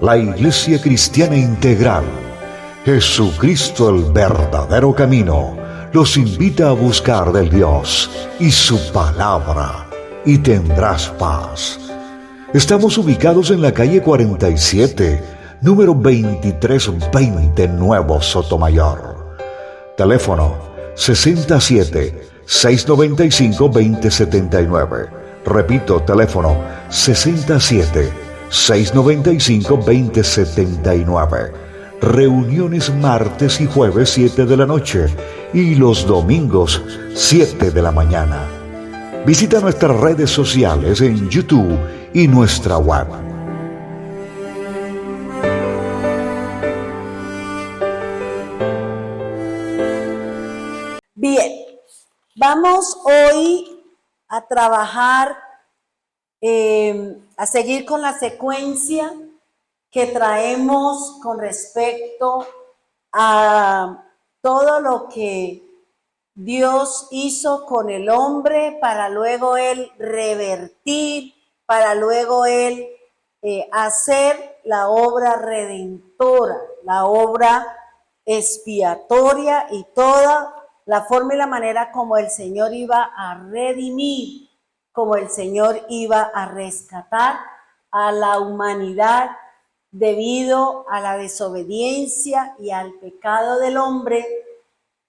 La Iglesia Cristiana Integral, Jesucristo el verdadero camino, los invita a buscar del Dios y su palabra, y tendrás paz. Estamos ubicados en la calle 47, número 2320, Nuevo Sotomayor. Teléfono 67-695-2079. Repito, teléfono 67-695-2079. Reuniones martes y jueves 7 de la noche y los domingos 7 de la mañana. Visita nuestras redes sociales en YouTube y nuestra web. Bien, vamos hoy a trabajar, a seguir con la secuencia que traemos con respecto a todo lo que Dios hizo con el hombre para luego Él revertir, para luego Él hacer la obra redentora, la obra expiatoria y toda la forma y la manera como el Señor iba a redimir, como el Señor iba a rescatar a la humanidad debido a la desobediencia y al pecado del hombre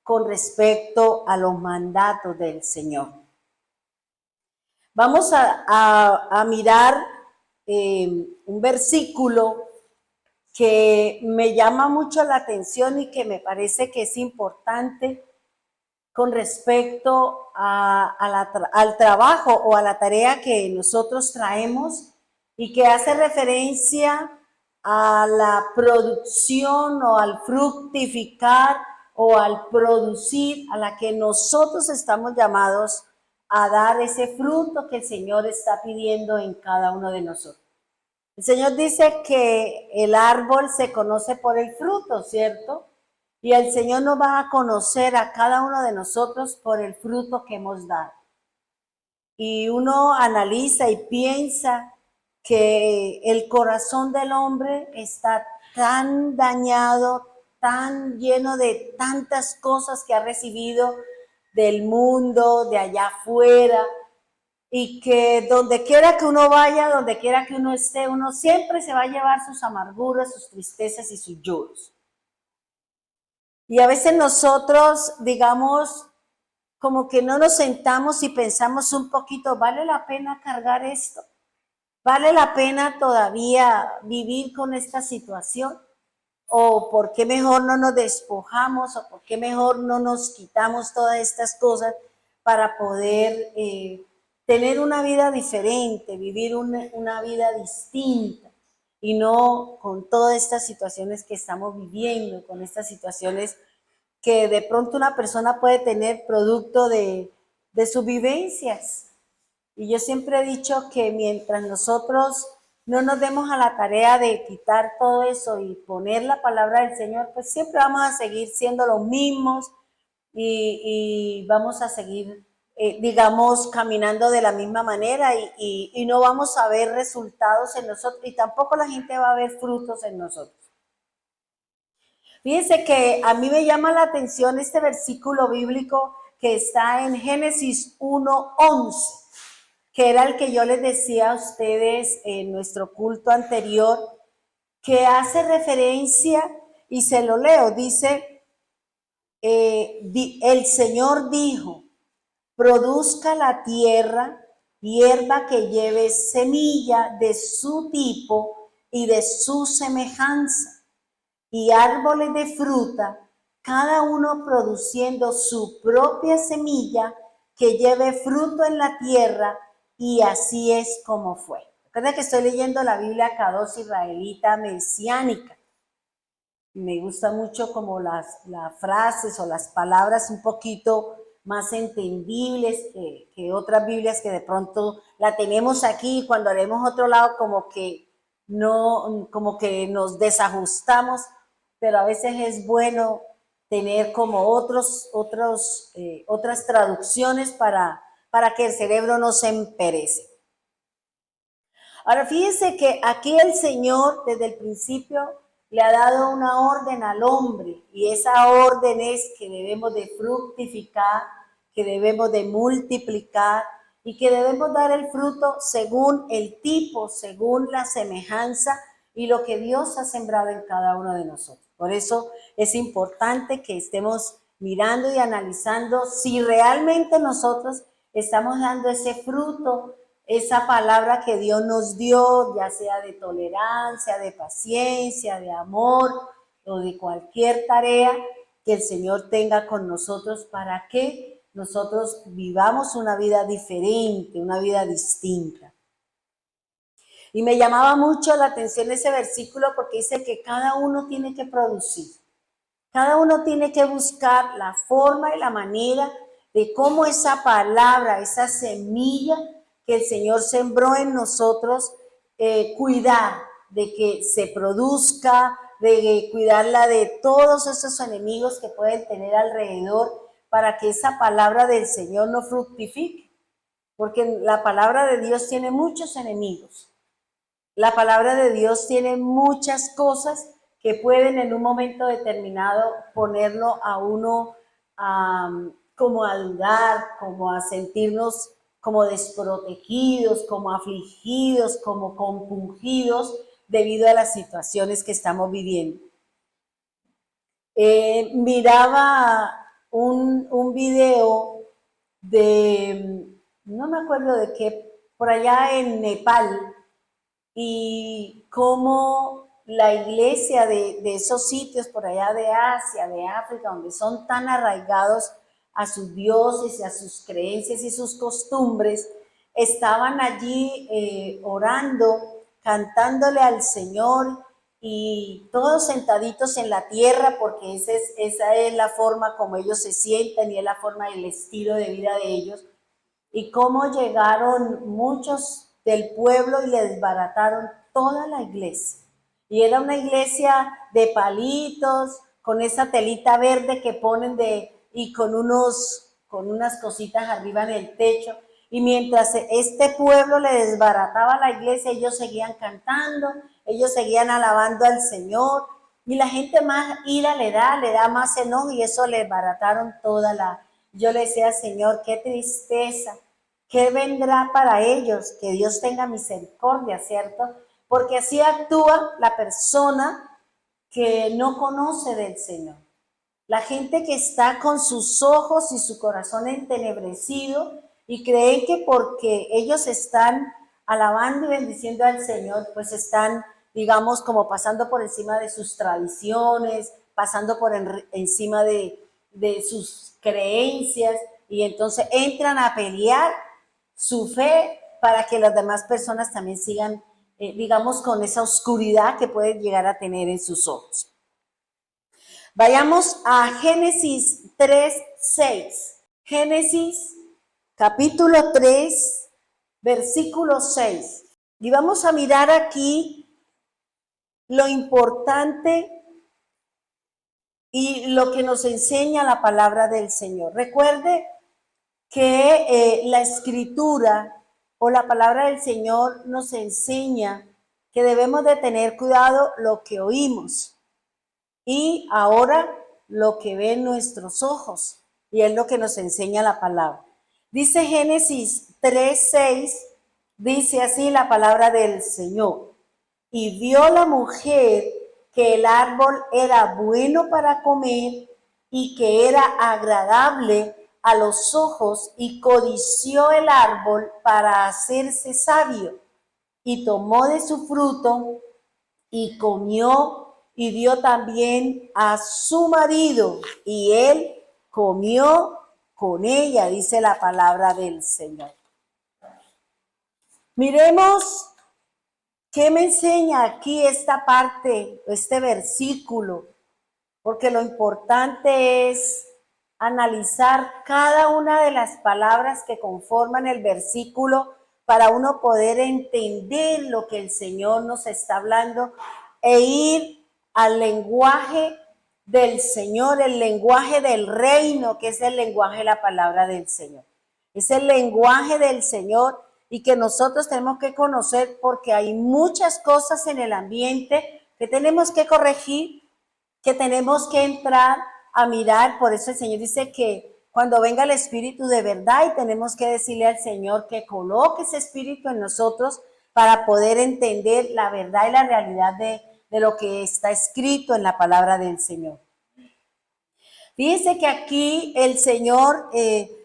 con respecto a los mandatos del Señor. Vamos a mirar un versículo que me llama mucho la atención y que me parece que es importante con respecto al trabajo o a la tarea que nosotros traemos y que hace referencia a la producción o al fructificar o al producir, a la que nosotros estamos llamados a dar ese fruto que el Señor está pidiendo en cada uno de nosotros. El Señor dice que el árbol se conoce por el fruto, ¿cierto? Y el Señor nos va a conocer a cada uno de nosotros por el fruto que hemos dado. Y uno analiza y piensa que el corazón del hombre está tan dañado, tan lleno de tantas cosas que ha recibido del mundo, de allá afuera, y que donde quiera que uno vaya, donde quiera que uno esté, uno siempre se va a llevar sus amarguras, sus tristezas y sus lloros. Y a veces nosotros, digamos, como que no nos sentamos y pensamos un poquito, ¿vale la pena cargar esto? ¿Vale la pena todavía vivir con esta situación? ¿O por qué mejor no nos despojamos? ¿O por qué mejor no nos quitamos todas estas cosas para poder tener una vida diferente, vivir una vida distinta? Y no con todas estas situaciones que estamos viviendo, con estas situaciones que de pronto una persona puede tener producto de sus vivencias. Y yo siempre he dicho que mientras nosotros no nos demos a la tarea de quitar todo eso y poner la palabra del Señor, pues siempre vamos a seguir siendo los mismos y vamos a seguir, digamos, caminando de la misma manera y no vamos a ver resultados en nosotros y tampoco la gente va a ver frutos en nosotros. Fíjense que a mí me llama la atención este versículo bíblico que está en Génesis 1:11. Que era el que yo les decía a ustedes en nuestro culto anterior, que hace referencia, y se lo leo, dice, el Señor dijo, produzca la tierra hierba que lleve semilla de su tipo y de su semejanza, y árboles de fruta, cada uno produciendo su propia semilla que lleve fruto en la tierra, y así es como fue. Recuerda que estoy leyendo la Biblia Kadosh israelita mesiánica. Me gusta mucho como las frases o las palabras un poquito más entendibles que otras Biblias que de pronto la tenemos aquí y cuando haremos otro lado como que no, como que nos desajustamos pero a veces es bueno tener como otras traducciones para que el cerebro no se emperece. Ahora fíjense que aquí el Señor desde el principio le ha dado una orden al hombre, y esa orden es que debemos de fructificar, que debemos de multiplicar y que debemos dar el fruto según el tipo, según la semejanza y lo que Dios ha sembrado en cada uno de nosotros. Por eso es importante que estemos mirando y analizando si realmente nosotros estamos dando ese fruto, esa palabra que Dios nos dio, ya sea de tolerancia, de paciencia, de amor o de cualquier tarea que el Señor tenga con nosotros para que nosotros vivamos una vida diferente, una vida distinta. Y me llamaba mucho la atención ese versículo porque dice que cada uno tiene que producir. Cada uno tiene que buscar la forma y la manera de cómo esa palabra, esa semilla que el Señor sembró en nosotros, cuidar de que se produzca, de cuidarla de todos esos enemigos que pueden tener alrededor para que esa palabra del Señor no fructifique. Porque la palabra de Dios tiene muchos enemigos. La palabra de Dios tiene muchas cosas que pueden en un momento determinado ponerlo a uno como a dudar, como a sentirnos como desprotegidos, como afligidos, como compungidos debido a las situaciones que estamos viviendo. Miraba un video de, no me acuerdo de qué, por allá en Nepal, y cómo la iglesia de esos sitios por allá de Asia, de África, donde son tan arraigados a sus dioses, a sus creencias y sus costumbres, estaban allí orando, cantándole al Señor y todos sentaditos en la tierra, porque esa es la forma como ellos se sientan y es la forma del estilo de vida de ellos. Y cómo llegaron muchos del pueblo y le desbarataron toda la iglesia. Y era una iglesia de palitos, con esa telita verde que ponen y con unas cositas arriba en el techo. Y mientras este pueblo le desbarataba la iglesia, ellos seguían cantando, ellos seguían alabando al Señor. Y la gente más ira le da más enojo, y eso le desbarataron toda la... Yo le decía, Señor, qué tristeza, ¿qué vendrá para ellos? Que Dios tenga misericordia, ¿cierto? Porque así actúa la persona que no conoce del Señor. La gente que está con sus ojos y su corazón entenebrecido y creen que porque ellos están alabando y bendiciendo al Señor, pues están, digamos, como pasando por encima de sus tradiciones, pasando por encima de sus creencias, y entonces entran a pelear su fe para que las demás personas también sigan, digamos, con esa oscuridad que pueden llegar a tener en sus ojos. Vayamos a Génesis 3:6. Génesis capítulo 3, versículo 6. Y vamos a mirar aquí lo importante y lo que nos enseña la palabra del Señor. Recuerde que la escritura o la palabra del Señor nos enseña que debemos de tener cuidado lo que oímos y ahora lo que ven nuestros ojos, y es lo que nos enseña la palabra. Dice Génesis 3:6, dice así la palabra del Señor: y vio la mujer que el árbol era bueno para comer y que era agradable a los ojos, y codició el árbol para hacerse sabio, y tomó de su fruto y comió, y dio también a su marido, y él comió con ella, dice la palabra del Señor. Miremos qué me enseña aquí esta parte, este versículo, porque lo importante es analizar cada una de las palabras que conforman el versículo para uno poder entender lo que el Señor nos está hablando e ir al lenguaje del Señor, el lenguaje del reino, que es el lenguaje de la palabra del Señor. Es el lenguaje del Señor y que nosotros tenemos que conocer porque hay muchas cosas en el ambiente que tenemos que corregir, que tenemos que entrar a mirar. Por eso el Señor dice que cuando venga el Espíritu de verdad, y tenemos que decirle al Señor que coloque ese Espíritu en nosotros para poder entender la verdad y la realidad de lo que está escrito en la palabra del Señor. Fíjense que aquí el Señor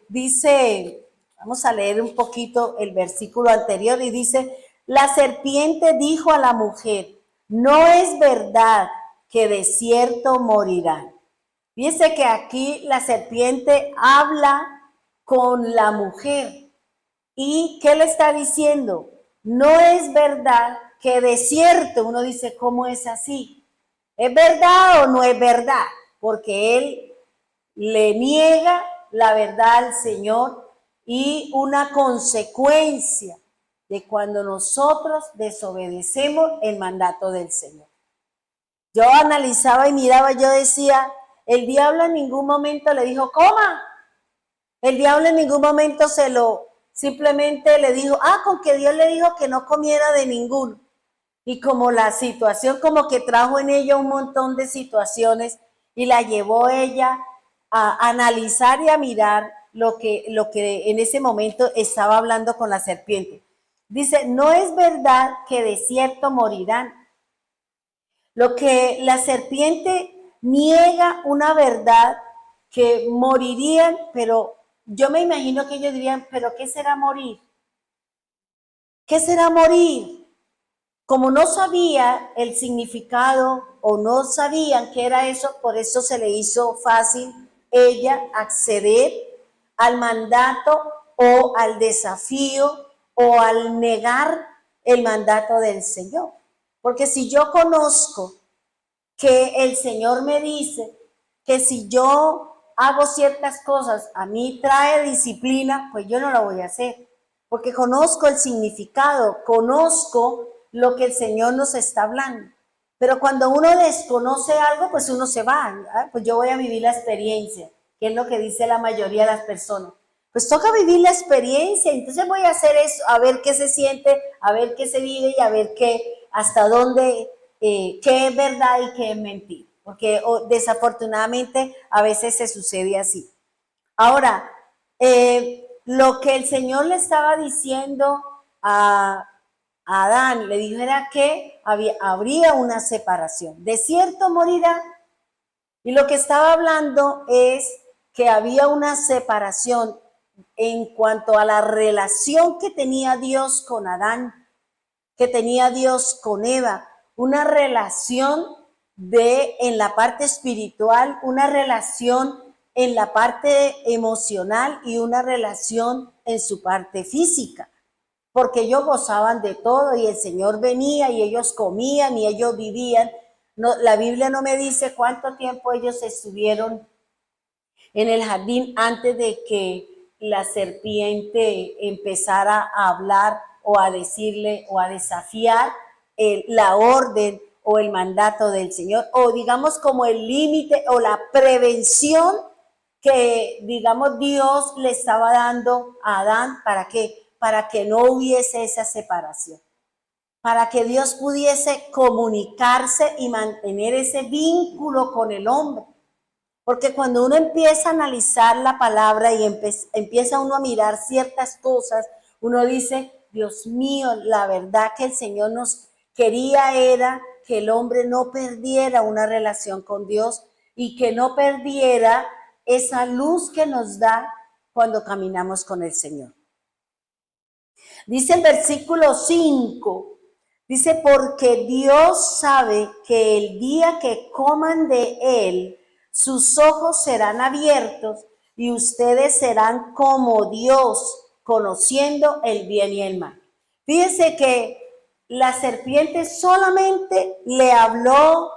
dice, vamos a leer un poquito el versículo anterior y dice, la serpiente dijo a la mujer, no es verdad que de cierto morirán. Fíjense que aquí la serpiente habla con la mujer. ¿Y qué le está diciendo? No es verdad que de cierto, uno dice, ¿cómo es así? ¿Es verdad o no es verdad? Porque él le niega la verdad al Señor y una consecuencia de cuando nosotros desobedecemos el mandato del Señor. Yo analizaba y miraba, yo decía, el diablo en ningún momento le dijo, coma. El diablo en ningún momento simplemente le dijo, con que Dios le dijo que no comiera de ninguno. Y como la situación como que trajo en ella un montón de situaciones y la llevó ella a analizar y a mirar lo que en ese momento estaba hablando con la serpiente. Dice, no es verdad que de cierto morirán. Lo que la serpiente niega una verdad que morirían, pero yo me imagino que ellos dirían, pero ¿qué será morir? ¿Qué será morir? Como no sabía el significado o no sabían qué era eso, por eso se le hizo fácil ella acceder al mandato o al desafío o al negar el mandato del Señor. Porque si yo conozco que el Señor me dice que si yo hago ciertas cosas a mí trae disciplina, pues yo no lo voy a hacer. Porque conozco el significado, conozco lo que el Señor nos está hablando. Pero cuando uno desconoce algo, pues uno se va. Pues yo voy a vivir la experiencia, que es lo que dice la mayoría de las personas. Pues toca vivir la experiencia, entonces voy a hacer eso, a ver qué se siente, a ver qué se vive y a ver hasta dónde, qué es verdad y qué es mentira. Porque desafortunadamente a veces se sucede así. Ahora, lo que el Señor le estaba diciendo a Adán, le dijo era que habría una separación. De cierto morirá. Y lo que estaba hablando es que había una separación en cuanto a la relación que tenía Dios con Adán, que tenía Dios con Eva, una relación en la parte espiritual, una relación en la parte emocional y una relación en su parte física, porque ellos gozaban de todo y el Señor venía y ellos comían y ellos vivían. No, la Biblia no me dice cuánto tiempo ellos estuvieron en el jardín antes de que la serpiente empezara a hablar o a decirle o a desafiar la orden o el mandato del Señor, o digamos como el límite o la prevención que, digamos, Dios le estaba dando a Adán para que no hubiese esa separación, para que Dios pudiese comunicarse y mantener ese vínculo con el hombre. Porque cuando uno empieza a analizar la palabra y empieza uno a mirar ciertas cosas, uno dice, Dios mío, la verdad que el Señor nos quería era que el hombre no perdiera una relación con Dios y que no perdiera esa luz que nos da cuando caminamos con el Señor. Dice en versículo 5, dice, porque Dios sabe que el día que coman de él, sus ojos serán abiertos y ustedes serán como Dios, conociendo el bien y el mal. Fíjense que la serpiente solamente le habló,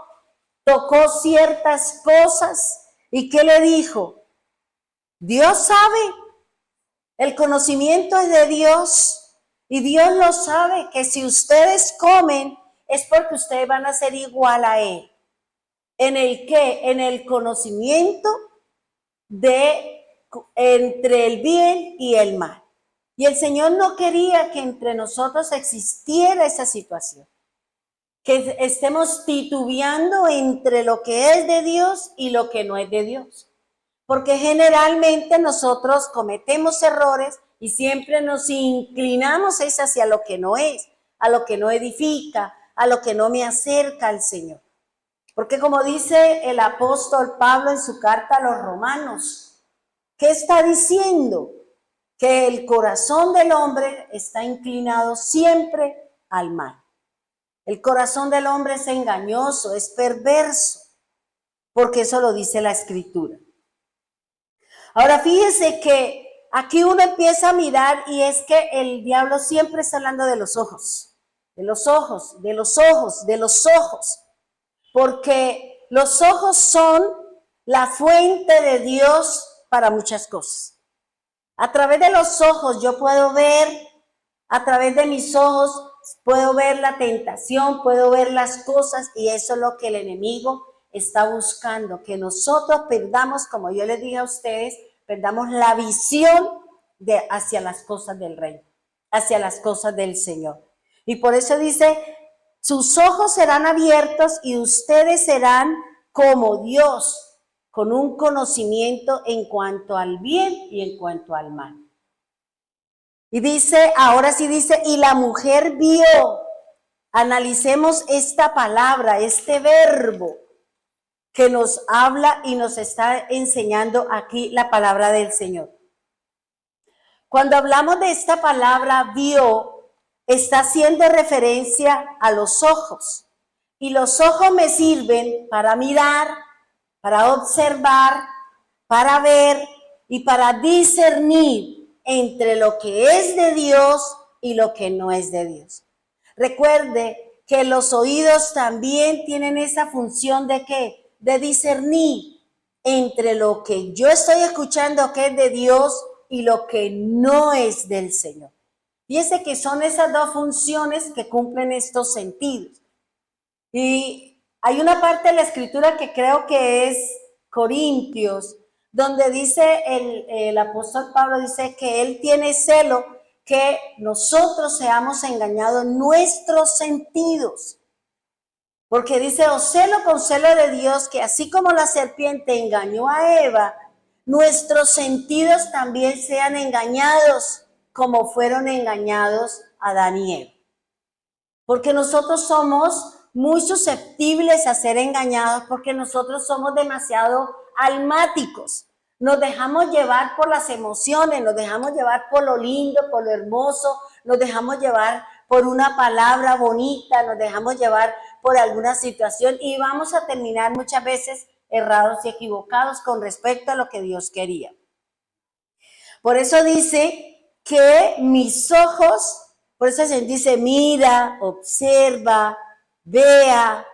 tocó ciertas cosas y ¿qué le dijo? Dios sabe, el conocimiento es de Dios y Dios lo sabe que si ustedes comen es porque ustedes van a ser igual a Él. ¿En el qué? En el conocimiento entre el bien y el mal. Y el Señor no quería que entre nosotros existiera esa situación, que estemos titubeando entre lo que es de Dios y lo que no es de Dios. Porque generalmente nosotros cometemos errores y siempre nos inclinamos hacia lo que no es, a lo que no edifica, a lo que no me acerca al Señor. Porque como dice el apóstol Pablo en su carta a los romanos, ¿qué está diciendo? Que el corazón del hombre está inclinado siempre al mal. El corazón del hombre es engañoso, es perverso, porque eso lo dice la Escritura. Ahora fíjese que aquí uno empieza a mirar y es que el diablo siempre está hablando de los ojos, de los ojos, de los ojos, de los ojos, porque los ojos son la fuente de Dios para muchas cosas. A través de los ojos yo puedo ver, a través de mis ojos puedo ver la tentación, puedo ver las cosas y eso es lo que el enemigo está buscando, que nosotros perdamos, como yo les dije a ustedes, perdamos la visión hacia las cosas del reino, hacia las cosas del Señor. Y por eso dice, sus ojos serán abiertos y ustedes serán como Dios, con un conocimiento en cuanto al bien y en cuanto al mal. Y dice, ahora sí dice, y la mujer vio, analicemos esta palabra, este verbo que nos habla y nos está enseñando aquí la palabra del Señor. Cuando hablamos de esta palabra vio, está haciendo referencia a los ojos. Y los ojos me sirven para mirar, para observar, para ver y para discernir entre lo que es de Dios y lo que no es de Dios. Recuerde que los oídos también tienen esa función de ¿qué? De discernir entre lo que yo estoy escuchando que es de Dios y lo que no es del Señor. Fíjese que son esas dos funciones que cumplen estos sentidos. Y hay una parte de la Escritura que creo que es Corintios, donde dice el apóstol Pablo, dice que él tiene celo que nosotros seamos engañados en nuestros sentidos. Porque dice, os celo con celo de Dios, que así como la serpiente engañó a Eva, nuestros sentidos también sean engañados como fueron engañados Adán y Eva. Porque nosotros somos muy susceptibles a ser engañados porque nosotros somos demasiado almáticos. Nos dejamos llevar por las emociones, nos dejamos llevar por lo lindo, por lo hermoso, nos dejamos llevar por una palabra bonita, nos dejamos llevar por alguna situación y vamos a terminar muchas veces errados y equivocados con respecto a lo que Dios quería. Por eso dice que mis ojos, por eso se dice mira, observa, vea,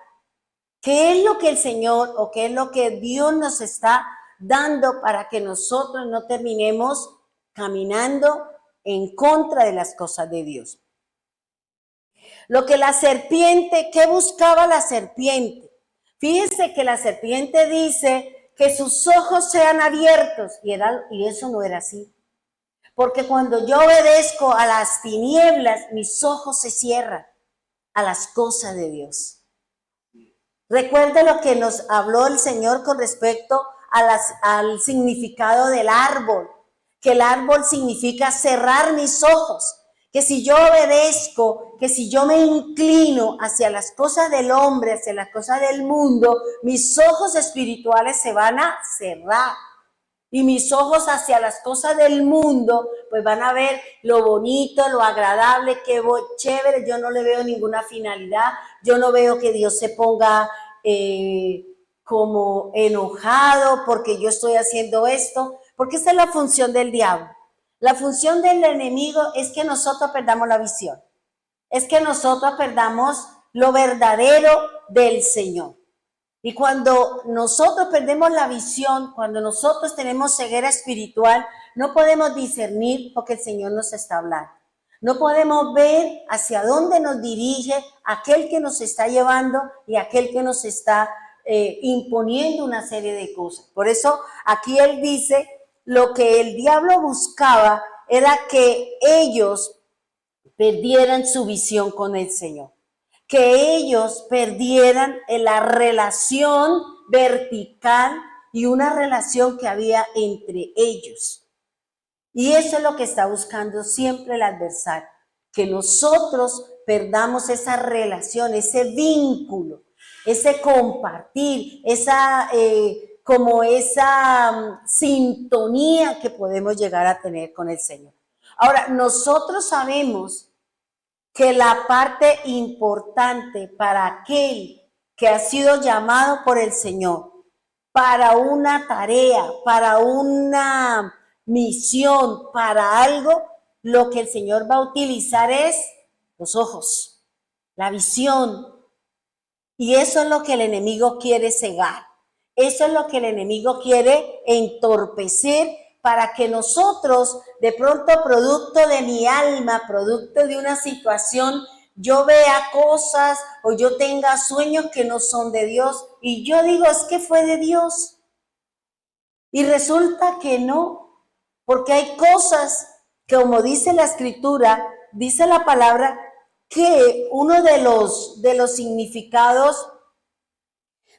qué es lo que el Señor o qué es lo que Dios nos está dando para que nosotros no terminemos caminando en contra de las cosas de Dios. Lo que la serpiente, ¿qué buscaba la serpiente? Fíjense que la serpiente dice que sus ojos sean abiertos y eso no era así. Porque cuando yo obedezco a las tinieblas, mis ojos se cierran a las cosas de Dios. Recuerde lo que nos habló el Señor con respecto al significado del árbol, que el árbol significa cerrar mis ojos, que si yo obedezco, que si yo me inclino hacia las cosas del hombre, hacia las cosas del mundo, mis ojos espirituales se van a cerrar. Y mis ojos hacia las cosas del mundo, pues van a ver lo bonito, lo agradable, qué chévere. Yo no le veo ninguna finalidad. Yo no veo que Dios se ponga como enojado porque yo estoy haciendo esto. Porque esa es la función del diablo. La función del enemigo es que nosotros perdamos la visión. Es que nosotros perdamos lo verdadero del Señor. Y cuando nosotros perdemos la visión, cuando nosotros tenemos ceguera espiritual, no podemos discernir porque el Señor nos está hablando. No podemos ver hacia dónde nos dirige aquel que nos está llevando y aquel que nos está imponiendo una serie de cosas. Por eso aquí él dice, lo que el diablo buscaba era que ellos perdieran su visión con el Señor, que ellos perdieran la relación vertical y una relación que había entre ellos. Y eso es lo que está buscando siempre el adversario, que nosotros perdamos esa relación, ese vínculo, ese compartir, esa sintonía que podemos llegar a tener con el Señor. Ahora, nosotros sabemos que la parte importante para aquel que ha sido llamado por el Señor para una tarea, para una misión, para algo, lo que el Señor va a utilizar es los ojos, la visión. Y eso es lo que el enemigo quiere cegar. Eso es lo que el enemigo quiere entorpecer para que nosotros, de pronto, producto de mi alma, producto de una situación, yo vea cosas o yo tenga sueños que no son de Dios y yo digo, es que fue de Dios. Y resulta que no, porque hay cosas que, como dice la Escritura, dice la palabra, que uno de los significados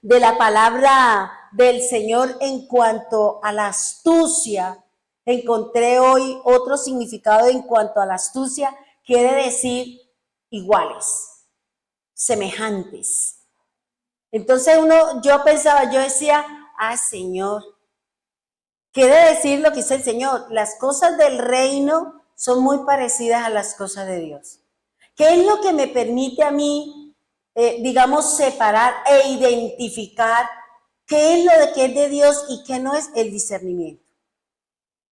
de la palabra del Señor en cuanto a la astucia, encontré hoy otro significado en cuanto a la astucia, quiere decir iguales, semejantes. Entonces yo pensaba, yo decía, Señor, quiere decir lo que dice el Señor, las cosas del reino son muy parecidas a las cosas de Dios. ¿Qué es lo que me permite a mí, digamos, separar e identificar qué es lo de que es de Dios y qué no es? El discernimiento.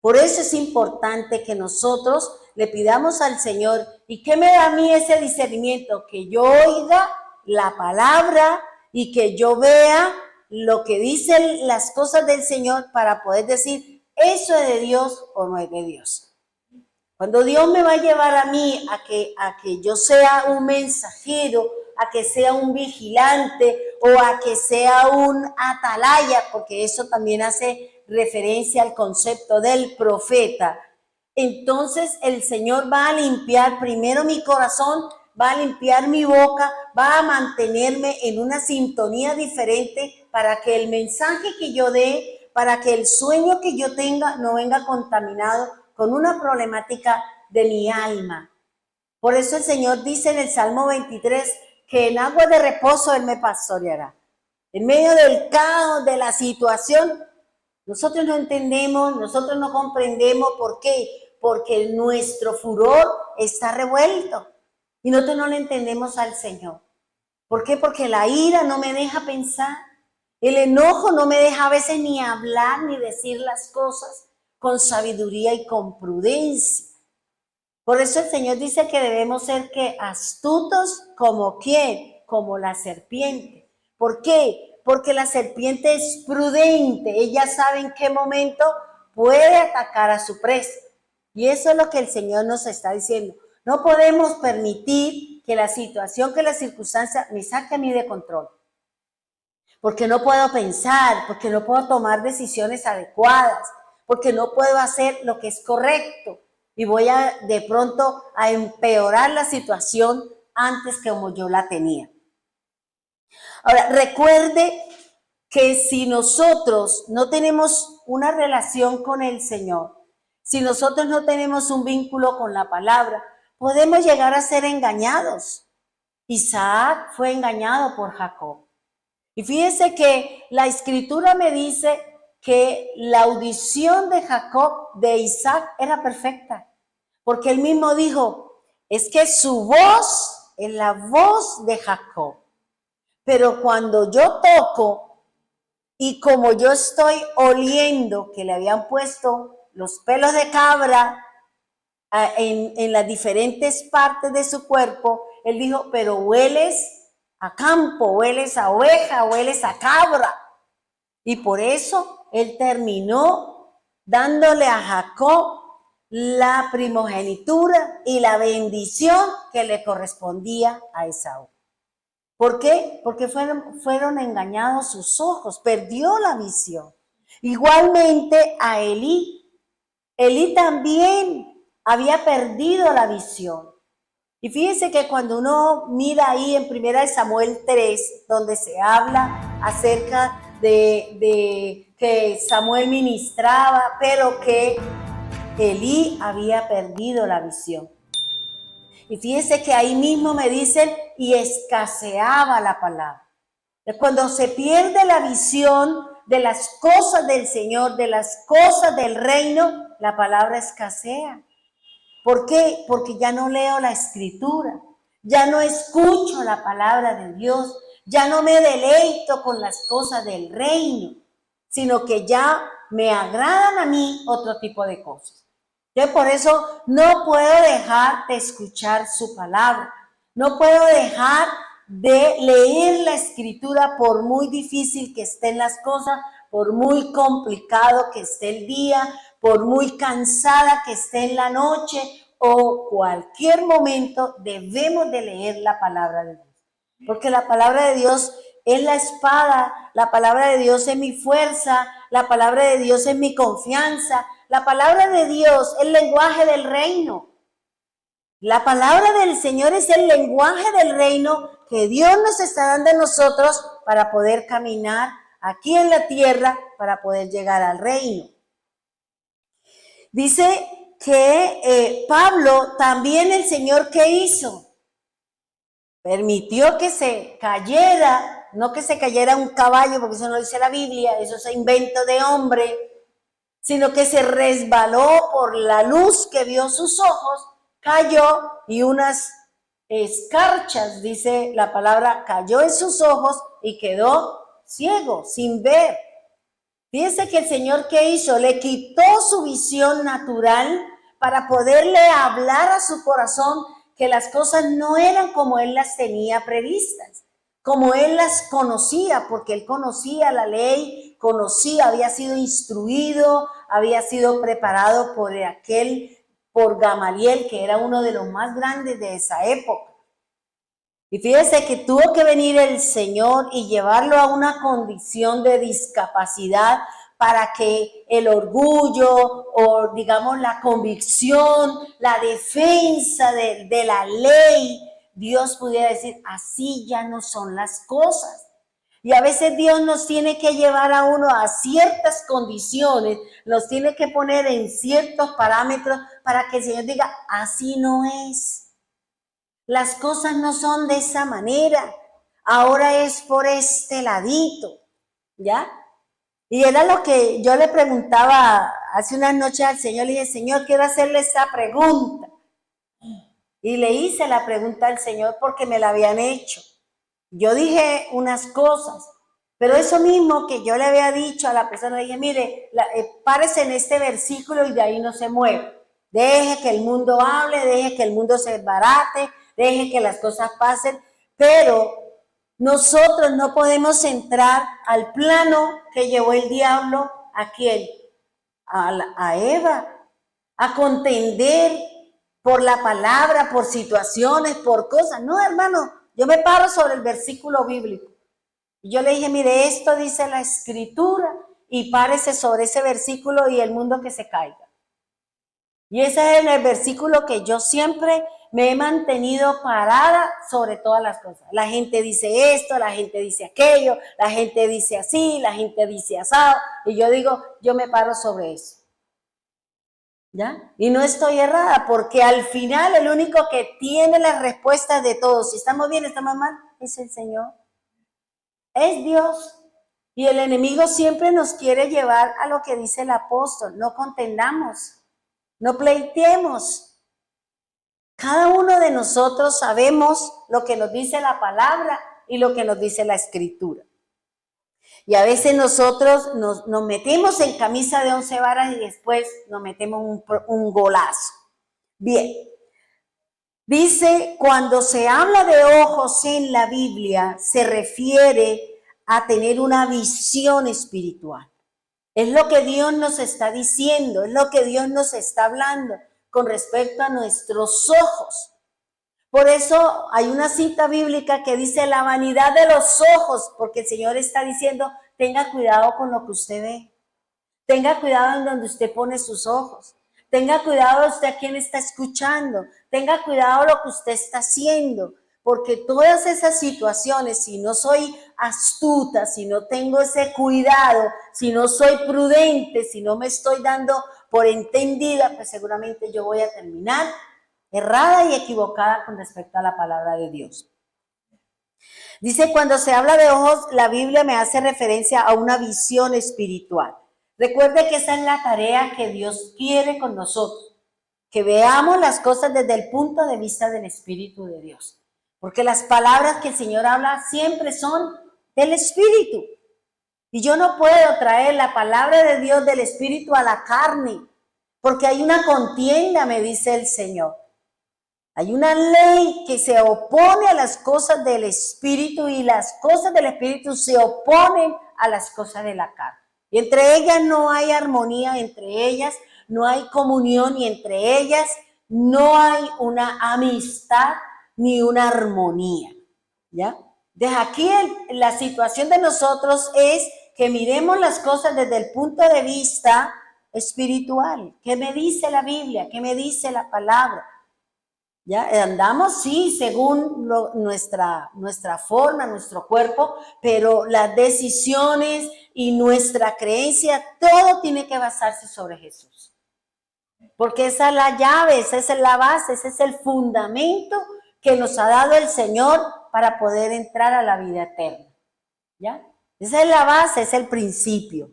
Por eso es importante que nosotros le pidamos al Señor, ¿y qué me da a mí ese discernimiento? Que yo oiga la palabra y que yo vea lo que dicen las cosas del Señor para poder decir, ¿eso es de Dios o no es de Dios? Cuando Dios me va a llevar a mí a que yo sea un mensajero, a que sea un vigilante o a que sea un atalaya, porque eso también hace referencia al concepto del profeta, entonces el Señor va a limpiar primero mi corazón, va a limpiar mi boca, va a mantenerme en una sintonía diferente para que el mensaje que yo dé, para que el sueño que yo tenga no venga contaminado con una problemática de mi alma. Por eso el Señor dice en el Salmo 23 que en agua de reposo Él me pastoreará. En medio del caos, de la situación, nosotros no entendemos, nosotros no comprendemos por qué. Porque nuestro furor está revuelto y nosotros no le entendemos al Señor. ¿Por qué? Porque la ira no me deja pensar. El enojo no me deja a veces ni hablar ni decir las cosas con sabiduría y con prudencia. Por eso el Señor dice que debemos ser que astutos como ¿quién? Como la serpiente. ¿Por qué? Porque la serpiente es prudente. Ella sabe en qué momento puede atacar a su presa. Y eso es lo que el Señor nos está diciendo. No podemos permitir que la situación, que la circunstancia me saque a mí de control. Porque no puedo pensar, porque no puedo tomar decisiones adecuadas, porque no puedo hacer lo que es correcto. Y voy de pronto a empeorar la situación antes que como yo la tenía. Ahora, recuerde que si nosotros no tenemos una relación con el Señor, si nosotros no tenemos un vínculo con la palabra, podemos llegar a ser engañados. Isaac fue engañado por Jacob. Y fíjense que la Escritura me dice que la audición de Jacob, de Isaac, era perfecta. Porque él mismo dijo, es que su voz es la voz de Jacob. Pero cuando yo toco y como yo estoy oliendo que le habían puesto los pelos de cabra en las diferentes partes de su cuerpo, él dijo, pero hueles a campo, hueles a oveja, hueles a cabra. Y por eso él terminó dándole a Jacob la primogenitura y la bendición que le correspondía a Esaú. ¿Por qué? Porque fueron engañados sus ojos, perdió la visión. Igualmente a Elí. Elí también había perdido la visión. Y fíjense que cuando uno mira ahí en 1 Samuel 3, donde se habla acerca de que Samuel ministraba, pero que Elí había perdido la visión. Y fíjense que ahí mismo me dicen, y escaseaba la palabra. Cuando se pierde la visión de las cosas del Señor, de las cosas del reino, la palabra escasea. ¿Por qué? Porque ya no leo la escritura, ya no escucho la palabra de Dios, ya no me deleito con las cosas del reino, sino que ya me agradan a mí otro tipo de cosas. Yo por eso no puedo dejar de escuchar su palabra, no puedo dejar de leer la escritura por muy difícil que estén las cosas, por muy complicado que esté el día, por muy cansada que esté en la noche o cualquier momento, debemos de leer la palabra de Dios. Porque la palabra de Dios es la espada, la palabra de Dios es mi fuerza, la palabra de Dios es mi confianza, la palabra de Dios es el lenguaje del reino. La palabra del Señor es el lenguaje del reino que Dios nos está dando a nosotros para poder caminar aquí en la tierra, para poder llegar al reino. Dice que Pablo también el Señor, ¿qué hizo? Permitió que se cayera, no que se cayera un caballo, porque eso no lo dice la Biblia, eso es invento de hombre, sino que se resbaló por la luz que vio sus ojos, cayó y unas escarchas, dice la palabra, cayó en sus ojos y quedó ciego, sin ver. Fíjense que el Señor, ¿qué hizo? Le quitó su visión natural para poderle hablar a su corazón que las cosas no eran como Él las tenía previstas, como Él las conocía, porque Él conocía la ley, conocía, había sido instruido, había sido preparado por Gamaliel, que era uno de los más grandes de esa época. Y fíjese que tuvo que venir el Señor y llevarlo a una condición de discapacidad para que el orgullo o digamos la convicción, la defensa de la ley, Dios pudiera decir, así ya no son las cosas. Y a veces Dios nos tiene que llevar a uno a ciertas condiciones, nos tiene que poner en ciertos parámetros para que el Señor diga, así no es. Las cosas no son de esa manera, ahora es por este ladito, ¿ya? Y era lo que yo le preguntaba hace unas noches al Señor, le dije, Señor, quiero hacerle esta pregunta. Y le hice la pregunta al Señor porque me la habían hecho. Yo dije unas cosas, pero eso mismo que yo le había dicho a la persona, le dije, mire, párese en este versículo y de ahí no se mueve. Deje que el mundo hable, deje que el mundo se desbarate, deje que las cosas pasen, pero nosotros no podemos entrar al plano que llevó el diablo a quién, a Eva, a contender por la palabra, por situaciones, por cosas. No, hermano, yo me paro sobre el versículo bíblico. Y yo le dije, mire, esto dice la escritura, y párese sobre ese versículo y el mundo que se caiga. Y ese es el versículo que yo siempre me he mantenido parada sobre todas las cosas. La gente dice esto, la gente dice aquello, la gente dice así, la gente dice asado. Y yo digo, yo me paro sobre eso. ¿Ya? Y no estoy errada, porque al final el único que tiene las respuestas de todos, si estamos bien, estamos mal, es el Señor. Es Dios. Y el enemigo siempre nos quiere llevar a lo que dice el apóstol, no contendamos. No pleitemos. Cada uno de nosotros sabemos lo que nos dice la palabra y lo que nos dice la escritura. Y a veces nosotros nos metemos en camisa de 11 varas y después nos metemos un golazo. Bien. Dice, cuando se habla de ojos en la Biblia, se refiere a tener una visión espiritual. Es lo que Dios nos está diciendo, es lo que Dios nos está hablando con respecto a nuestros ojos. Por eso hay una cita bíblica que dice la vanidad de los ojos, porque el Señor está diciendo, tenga cuidado con lo que usted ve. Tenga cuidado en donde usted pone sus ojos. Tenga cuidado usted a quién está escuchando. Tenga cuidado lo que usted está haciendo. Porque todas esas situaciones, si no soy astuta, si no tengo ese cuidado, si no soy prudente, si no me estoy dando por entendida, pues seguramente yo voy a terminar errada y equivocada con respecto a la palabra de Dios. Dice, cuando se habla de ojos, la Biblia me hace referencia a una visión espiritual. Recuerde que esa es la tarea que Dios quiere con nosotros, que veamos las cosas desde el punto de vista del Espíritu de Dios. Porque las palabras que el Señor habla siempre son del Espíritu. Y yo no puedo traer la palabra de Dios del Espíritu a la carne, porque hay una contienda, me dice el Señor. Hay una ley que se opone a las cosas del Espíritu y las cosas del Espíritu se oponen a las cosas de la carne. Y entre ellas no hay armonía, entre ellas no hay comunión y entre ellas no hay una amistad ni una armonía. ¿Ya? Desde aquí la situación de nosotros es que miremos las cosas desde el punto de vista espiritual. ¿Qué me dice la Biblia? ¿Qué me dice la palabra? ¿Ya? Andamos, sí, según nuestra forma, nuestro cuerpo, pero las decisiones y nuestra creencia, todo tiene que basarse sobre Jesús. Porque esa es la llave, esa es la base, ese es el fundamento que nos ha dado el Señor para poder entrar a la vida eterna. ¿Ya? Esa es la base, es el principio.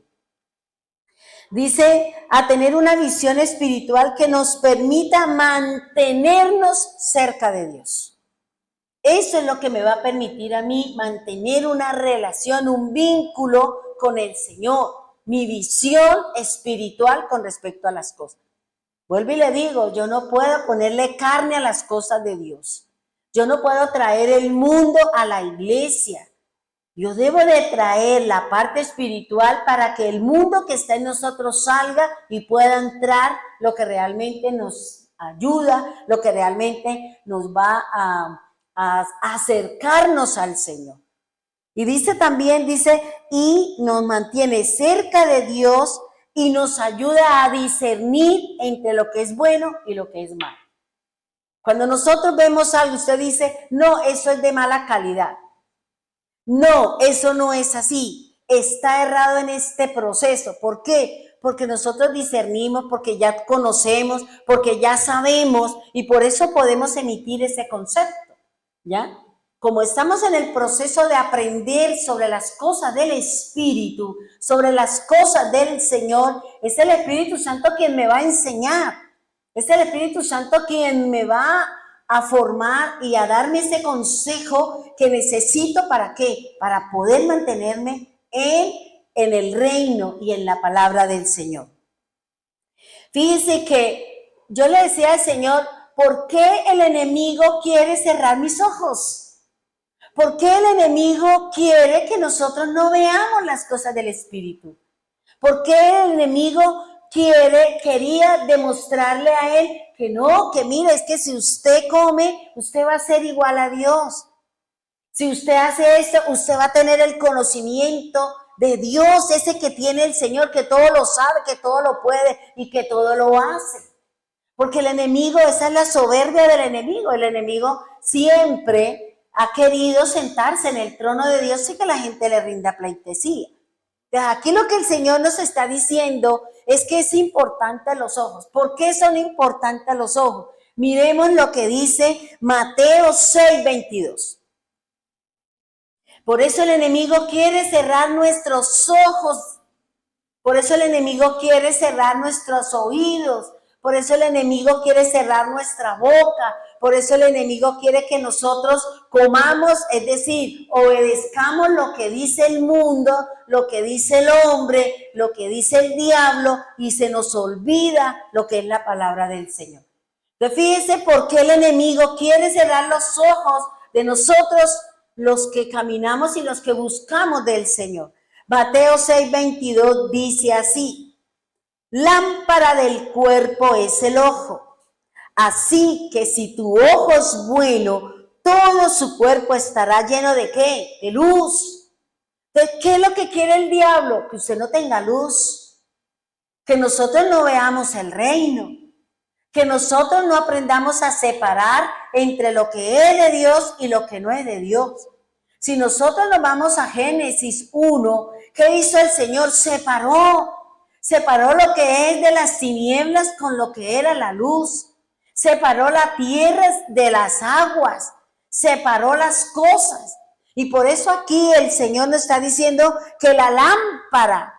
Dice, a tener una visión espiritual que nos permita mantenernos cerca de Dios. Eso es lo que me va a permitir a mí mantener una relación, un vínculo con el Señor. Mi visión espiritual con respecto a las cosas. Vuelvo y le digo, yo no puedo ponerle carne a las cosas de Dios. Yo no puedo traer el mundo a la iglesia. Yo debo de traer la parte espiritual para que el mundo que está en nosotros salga y pueda entrar lo que realmente nos ayuda, lo que realmente nos va a acercarnos al Señor. Y dice también, y nos mantiene cerca de Dios y nos ayuda a discernir entre lo que es bueno y lo que es malo. Cuando nosotros vemos algo, usted dice, no, eso es de mala calidad. No, eso no es así. Está errado en este proceso. ¿Por qué? Porque nosotros discernimos, porque ya conocemos, porque ya sabemos y por eso podemos emitir ese concepto. ¿Ya? Como estamos en el proceso de aprender sobre las cosas del Espíritu, sobre las cosas del Señor, es el Espíritu Santo quien me va a enseñar. Es el Espíritu Santo quien me va a formar y a darme ese consejo que necesito. ¿Para qué? Para poder mantenerme en el reino y en la palabra del Señor. Fíjense que yo le decía al Señor, ¿por qué el enemigo quiere cerrar mis ojos? ¿Por qué el enemigo quiere que nosotros no veamos las cosas del Espíritu? ¿Por qué el enemigo quería demostrarle a él que no, que mire, es que si usted come, usted va a ser igual a Dios? Si usted hace esto, usted va a tener el conocimiento de Dios, ese que tiene el Señor, que todo lo sabe, que todo lo puede y que todo lo hace. Porque el enemigo, esa es la soberbia del enemigo. El enemigo siempre ha querido sentarse en el trono de Dios y que la gente le rinda pleitesía. Entonces, aquí lo que el Señor nos está diciendo es que es importante los ojos. ¿Por qué son importantes los ojos? Miremos lo que dice Mateo 6:22. Por eso el enemigo quiere cerrar nuestros ojos. Por eso el enemigo quiere cerrar nuestros oídos. Por eso el enemigo quiere cerrar nuestra boca. Por eso el enemigo quiere que nosotros comamos, es decir, obedezcamos lo que dice el mundo, lo que dice el hombre, lo que dice el diablo y se nos olvida lo que es la palabra del Señor. Entonces fíjense por qué el enemigo quiere cerrar los ojos de nosotros, los que caminamos y los que buscamos del Señor. Mateo 6:22 dice así: lámpara del cuerpo es el ojo. Así que si tu ojo es bueno, todo su cuerpo estará lleno ¿de qué? De luz. Entonces, ¿qué es lo que quiere el diablo? Que usted no tenga luz, que nosotros no veamos el reino, que nosotros no aprendamos a separar entre lo que es de Dios y lo que no es de Dios. Si nosotros nos vamos a Génesis 1, ¿qué hizo el Señor? Separó lo que es de las tinieblas con lo que era la luz. Separó la tierra de las aguas. Separó las cosas. Y por eso aquí el Señor nos está diciendo que la lámpara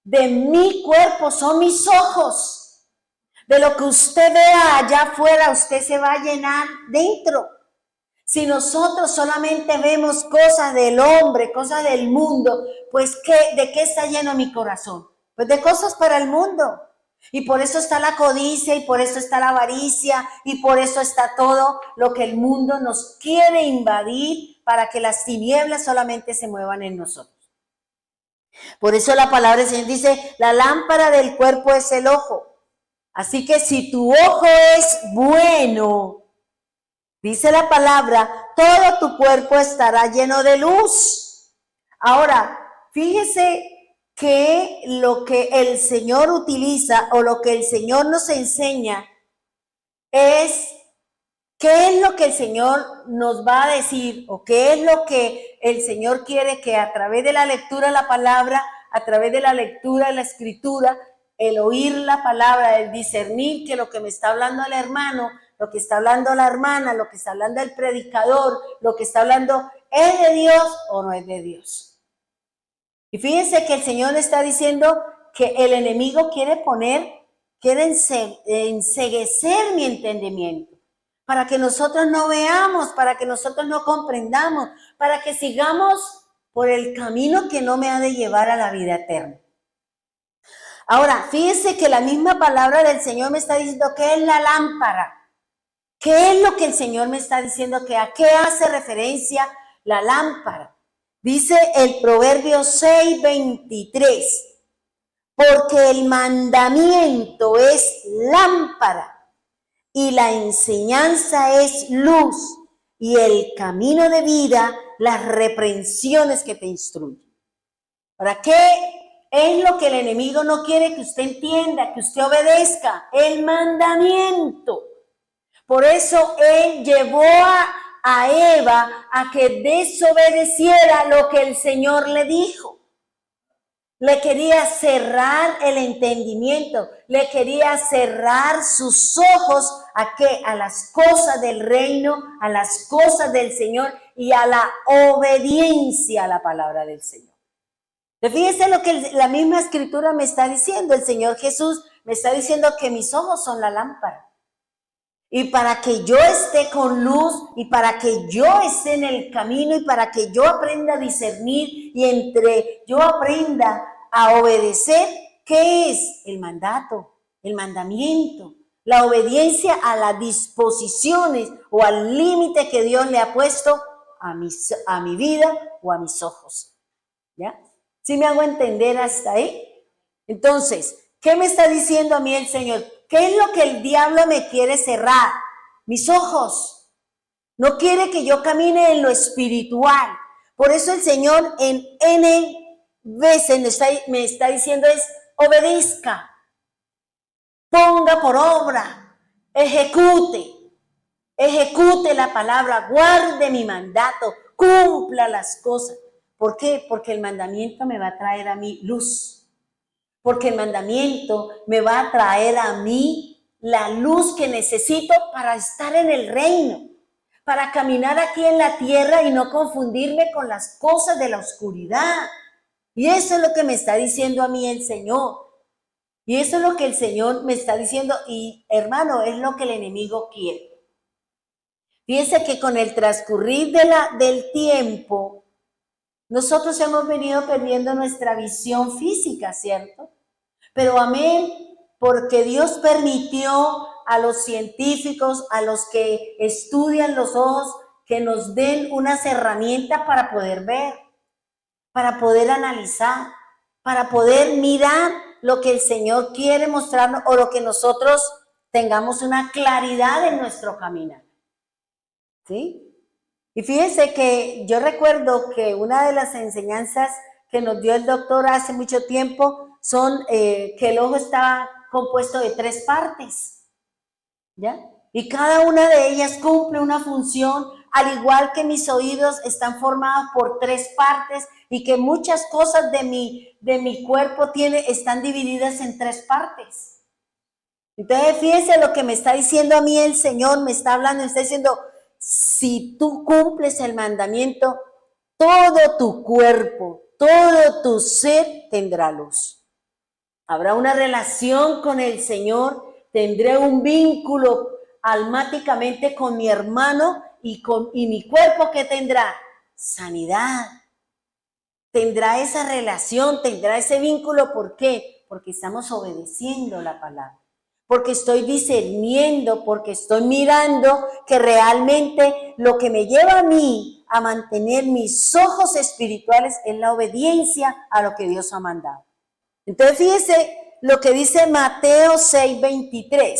de mi cuerpo son mis ojos. De lo que usted vea allá afuera, usted se va a llenar dentro. Si nosotros solamente vemos cosas del hombre, cosas del mundo, pues ¿de qué está lleno mi corazón? Pues de cosas para el mundo. Y por eso está la codicia, y por eso está la avaricia, y por eso está todo lo que el mundo nos quiere invadir para que las tinieblas solamente se muevan en nosotros. Por eso la palabra del Señor dice, la lámpara del cuerpo es el ojo. Así que si tu ojo es bueno, dice la palabra, todo tu cuerpo estará lleno de luz. Ahora, fíjese que lo que el Señor utiliza o lo que el Señor nos enseña es qué es lo que el Señor nos va a decir o qué es lo que el Señor quiere que a través de la lectura de la palabra, a través de la lectura de la escritura, el oír la palabra, el discernir que lo que me está hablando el hermano, lo que está hablando la hermana, lo que está hablando el predicador, lo que está hablando, ¿es de Dios o no es de Dios? Y fíjense que el Señor está diciendo que el enemigo quiere enceguecer mi entendimiento, para que nosotros no veamos, para que nosotros no comprendamos, para que sigamos por el camino que no me ha de llevar a la vida eterna. Ahora, fíjense que la misma palabra del Señor me está diciendo que es la lámpara. ¿Qué es lo que el Señor me está diciendo? ¿A qué hace referencia la lámpara? Dice el Proverbio 6:23, porque el mandamiento es lámpara y la enseñanza es luz y el camino de vida, las reprensiones que te instruyen. ¿Para qué es lo que el enemigo no quiere que usted entienda, que usted obedezca? El mandamiento. Por eso él llevó a Eva a que desobedeciera lo que el Señor le dijo. Le quería cerrar el entendimiento, le quería cerrar sus ojos ¿a qué? A las cosas del reino, a las cosas del Señor y a la obediencia a la palabra del Señor. Fíjense lo que la misma escritura me está diciendo. El Señor Jesús me está diciendo que mis ojos son la lámpara. Y para que yo esté con luz y para que yo esté en el camino y para que yo aprenda a discernir y yo aprenda a obedecer, ¿qué es? El mandato, el mandamiento, la obediencia a las disposiciones o al límite que Dios le ha puesto a mi vida o a mis ojos. ¿Ya? ¿Sí me hago entender hasta ahí? Entonces, ¿qué me está diciendo a mí el Señor? ¿Qué es lo que el diablo me quiere cerrar? Mis ojos. No quiere que yo camine en lo espiritual. Por eso el Señor en N veces me está diciendo es obedezca, ponga por obra, ejecute la palabra, guarde mi mandato, cumpla las cosas. ¿Por qué? Porque el mandamiento me va a traer a mí luz. Porque el mandamiento me va a traer a mí la luz que necesito para estar en el reino, para caminar aquí en la tierra y no confundirme con las cosas de la oscuridad. Y eso es lo que me está diciendo a mí el Señor. Y eso es lo que el Señor me está diciendo y, hermano, es lo que el enemigo quiere. Fíjense que con el transcurrir del tiempo, nosotros hemos venido perdiendo nuestra visión física, ¿cierto? Pero amén, porque Dios permitió a los científicos, a los que estudian los ojos, que nos den unas herramientas para poder ver, para poder analizar, para poder mirar lo que el Señor quiere mostrarnos o lo que nosotros tengamos una claridad en nuestro caminar. ¿Sí? Y fíjense que yo recuerdo que una de las enseñanzas que nos dio el doctor hace mucho tiempo son que el ojo está compuesto de 3 partes, ¿ya? Y cada una de ellas cumple una función, al igual que mis oídos están formados por 3 partes y que muchas cosas de mi cuerpo están divididas en 3 partes. Entonces, fíjense lo que me está diciendo a mí el Señor, me está hablando, me está diciendo, si tú cumples el mandamiento, todo tu cuerpo, todo tu ser tendrá luz. Habrá una relación con el Señor, tendré un vínculo almáticamente con mi hermano y mi cuerpo que tendrá sanidad. Tendrá esa relación, tendrá ese vínculo. ¿Por qué? Porque estamos obedeciendo la palabra. Porque estoy discerniendo, porque estoy mirando que realmente lo que me lleva a mí a mantener mis ojos espirituales es la obediencia a lo que Dios ha mandado. Entonces fíjese lo que dice Mateo 6:23.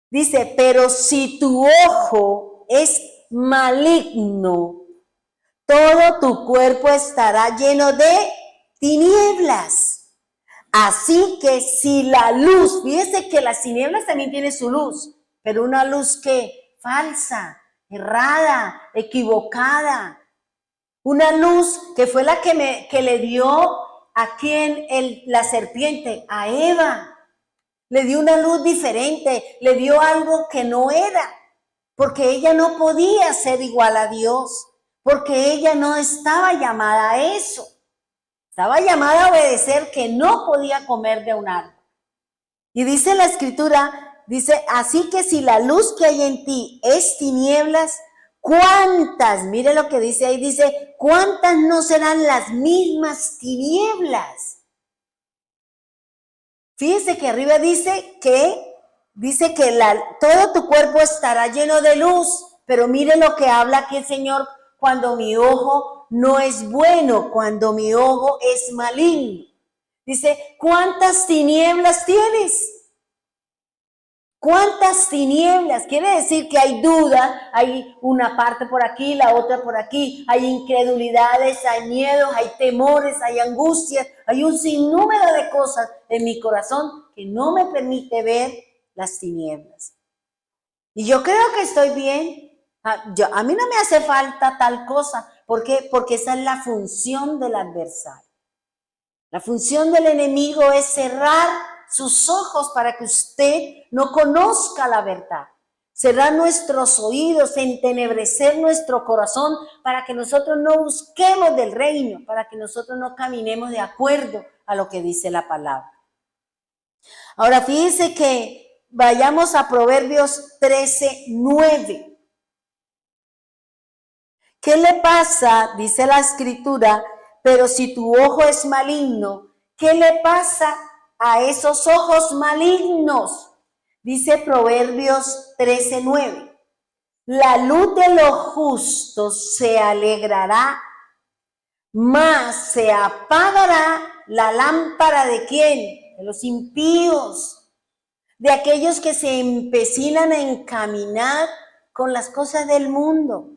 Dice, pero si tu ojo es maligno, todo tu cuerpo estará lleno de tinieblas. Así que si la luz, fíjese que las tinieblas también tienen su luz, pero una luz que falsa, errada, equivocada. Una luz que fue la que le dio a la serpiente, a Eva. Le dio una luz diferente, le dio algo que no era, porque ella no podía ser igual a Dios, porque ella no estaba llamada a eso. Estaba llamada a obedecer que no podía comer de un árbol. Y dice la escritura, dice, así que si la luz que hay en ti es tinieblas, ¿cuántas? Mire lo que dice ahí, dice, ¿cuántas no serán las mismas tinieblas? Fíjese que arriba dice que todo tu cuerpo estará lleno de luz, pero mire lo que habla aquí el Señor cuando mi ojo no es bueno, cuando mi ojo es maligno. Dice, ¿cuántas tinieblas tienes? ¿Cuántas tinieblas? Quiere decir que hay duda, hay una parte por aquí, la otra por aquí, hay incredulidades, hay miedos, hay temores, hay angustias, hay un sinnúmero de cosas en mi corazón que no me permite ver las tinieblas. Y yo creo que estoy bien. A mí no me hace falta tal cosa. ¿Por qué? Porque esa es la función del adversario. La función del enemigo es cerrar sus ojos para que usted no conozca la verdad. Cerrar nuestros oídos, entenebrecer nuestro corazón para que nosotros no busquemos del reino, para que nosotros no caminemos de acuerdo a lo que dice la palabra. Ahora fíjense que vayamos a Proverbios 13:9. ¿Qué le pasa? Dice la escritura, pero si tu ojo es maligno, ¿qué le pasa a esos ojos malignos? Dice Proverbios 13:9. La luz de los justos se alegrará, mas se apagará la lámpara ¿de quién? De los impíos, de aquellos que se empecinan en caminar con las cosas del mundo.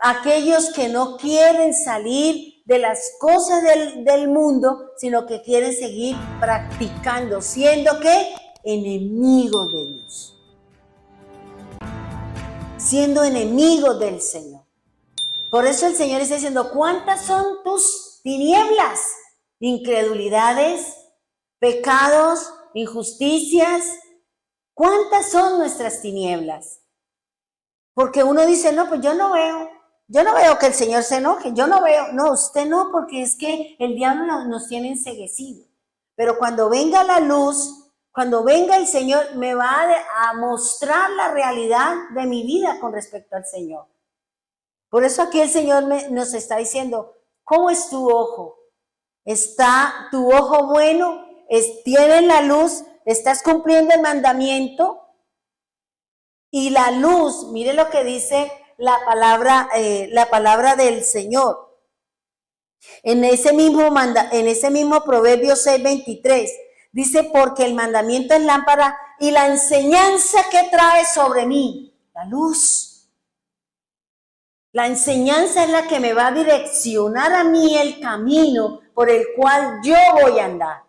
Aquellos que no quieren salir de las cosas del mundo, sino que quieren seguir practicando, siendo ¿qué? Enemigos de Dios. Siendo enemigos del Señor. Por eso el Señor está diciendo, ¿cuántas son tus tinieblas? Incredulidades, pecados, injusticias. ¿Cuántas son nuestras tinieblas? Porque uno dice, no, pues yo no veo que el Señor se enoje, no, usted no, porque es que el diablo nos tiene enceguecidos. Pero cuando venga la luz, cuando venga el Señor, me va a mostrar la realidad de mi vida con respecto al Señor. Por eso aquí el Señor nos está diciendo, ¿cómo es tu ojo? ¿Está tu ojo bueno? ¿Tiene la luz? ¿Estás cumpliendo el mandamiento? Y la luz, mire lo que dice la palabra del Señor. En ese mismo Proverbio 6:23 Dice, porque el mandamiento es lámpara y la enseñanza que trae sobre mí, la luz. La enseñanza es la que me va a direccionar a mí el camino por el cual yo voy a andar.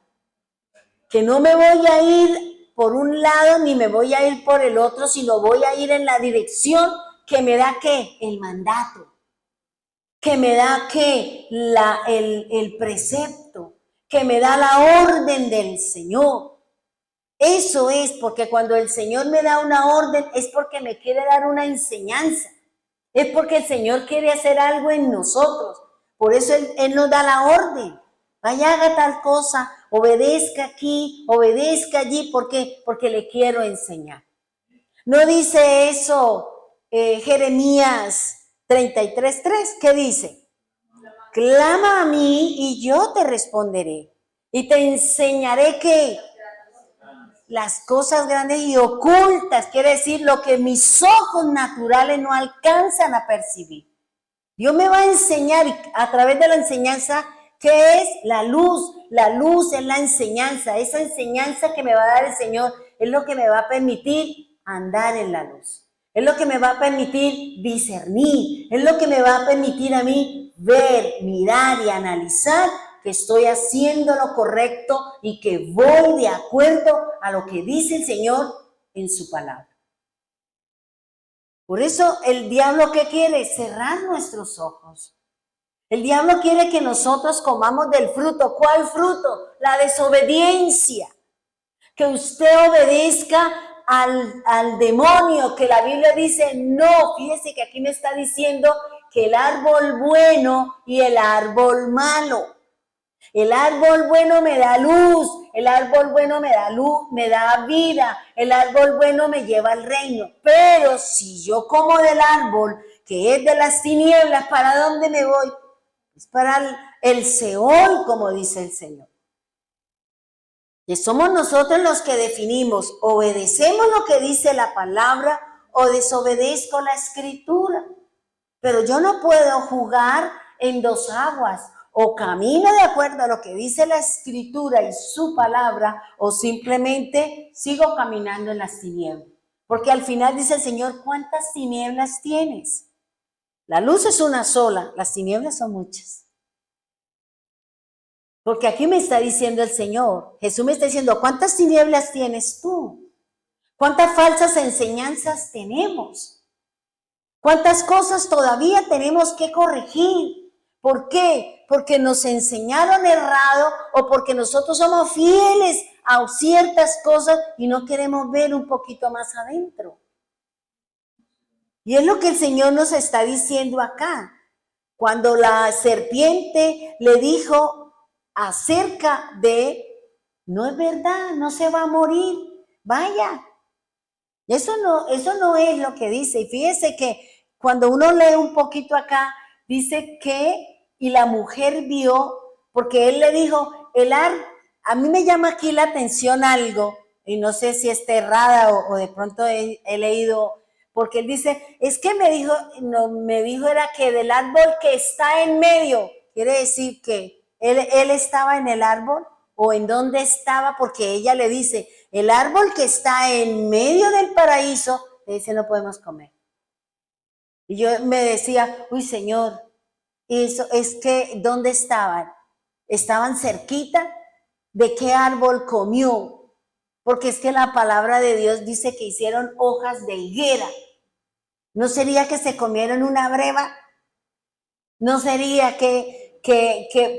Que no me voy a ir por un lado ni me voy a ir por el otro, sino voy a ir en la dirección que me da ¿qué? El mandato. Que me da ¿qué? El precepto. Que me da la orden del Señor. Eso es, porque cuando el Señor me da una orden es porque me quiere dar una enseñanza. Es porque el Señor quiere hacer algo en nosotros. Por eso Él nos da la orden. Vaya, haga tal cosa, obedezca aquí, obedezca allí. ¿Por qué? Porque le quiero enseñar. ¿No dice eso Jeremías 33:3? ¿Qué dice? Clama a mí y yo te responderé. Y te enseñaré que las cosas grandes y ocultas, quiere decir lo que mis ojos naturales no alcanzan a percibir. Dios me va a enseñar a través de la enseñanza qué es la luz. La luz es la enseñanza. Esa enseñanza que me va a dar el Señor es lo que me va a permitir andar en la luz. Es lo que me va a permitir discernir. Es lo que me va a permitir a mí ver, mirar y analizar que estoy haciendo lo correcto y que voy de acuerdo a lo que dice el Señor en su palabra. Por eso el diablo, ¿qué quiere? Cerrar nuestros ojos. El diablo quiere que nosotros comamos del fruto. ¿Cuál fruto? La desobediencia. Que usted obedezca al demonio, que la Biblia dice, no, fíjese que aquí me está diciendo que el árbol bueno y el árbol malo. El árbol bueno me da luz, el árbol bueno me da luz, me da vida, el árbol bueno me lleva al reino. Pero si yo como del árbol que es de las tinieblas, ¿para dónde me voy? Es para el Seol, como dice el Señor. Y somos nosotros los que definimos, obedecemos lo que dice la palabra o desobedezco la escritura. Pero yo no puedo jugar en dos aguas. O camino de acuerdo a lo que dice la escritura y su palabra, o simplemente sigo caminando en las tinieblas. Porque al final dice el Señor, ¿cuántas tinieblas tienes? La luz es una sola, las tinieblas son muchas. Porque aquí me está diciendo el Señor, Jesús me está diciendo, ¿cuántas tinieblas tienes tú? ¿Cuántas falsas enseñanzas tenemos? ¿Cuántas cosas todavía tenemos que corregir? ¿Por qué? Porque nos enseñaron errado o porque nosotros somos fieles a ciertas cosas y no queremos ver un poquito más adentro. Y es lo que el Señor nos está diciendo acá. Cuando la serpiente le dijo acerca de, no es verdad, no se va a morir, vaya. Eso no es lo que dice. Y fíjese que cuando uno lee un poquito acá, dice que, y la mujer vio, porque él le dijo, a mí me llama aquí la atención algo, y no sé si está errada o de pronto he leído, porque él dice, es que me dijo era que del árbol que está en medio, quiere decir que él estaba en el árbol, o en dónde estaba, porque ella le dice, el árbol que está en medio del paraíso, le dice, no podemos comer. Y yo me decía, uy, Señor, eso es que, ¿dónde estaban? ¿Estaban cerquita? ¿De qué árbol comió? Porque es que la palabra de Dios dice que hicieron hojas de higuera. ¿No sería que se comieron una breva? ¿No sería que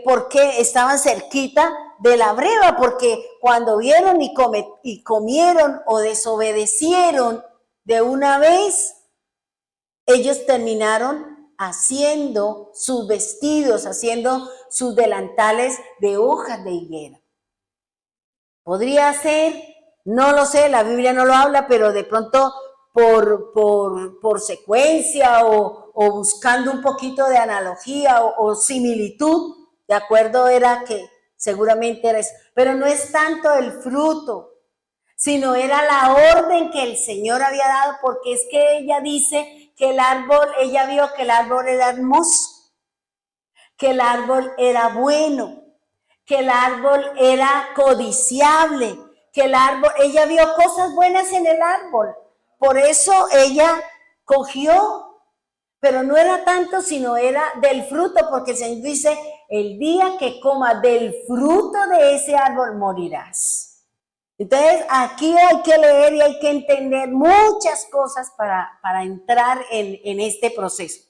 por qué estaban cerquita de la breva? Porque cuando vieron y comieron o desobedecieron de una vez, ellos terminaron haciendo sus vestidos, haciendo sus delantales de hojas de higuera. Podría ser, no lo sé, la Biblia no lo habla, pero de pronto por secuencia o buscando un poquito de analogía o similitud, de acuerdo era que seguramente era eso. Pero no es tanto el fruto, sino era la orden que el Señor había dado, porque es que ella dice que el árbol, ella vio que el árbol era hermoso, que el árbol era bueno, que el árbol era codiciable, que el árbol, ella vio cosas buenas en el árbol, por eso ella cogió, pero no era tanto, sino era del fruto, porque el Señor dice, el día que comas del fruto de ese árbol morirás. Entonces, aquí hay que leer y hay que entender muchas cosas para entrar en este proceso.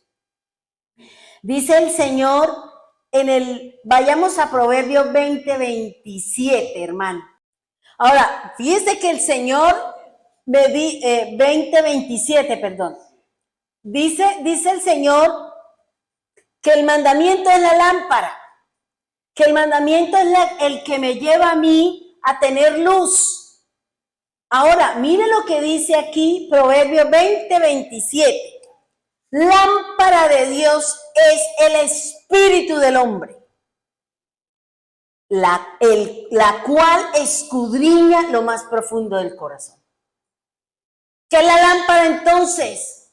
Dice el Señor vayamos a Proverbios 20:27, hermano. Ahora, fíjese que el Señor 20:27, perdón. Dice el Señor que el mandamiento es la lámpara, que el mandamiento es el que me lleva a mí a tener luz. Ahora, mire lo que dice aquí, Proverbios 20:27. Lámpara de Dios es el espíritu del hombre, la cual escudriña lo más profundo del corazón. ¿Qué es la lámpara entonces?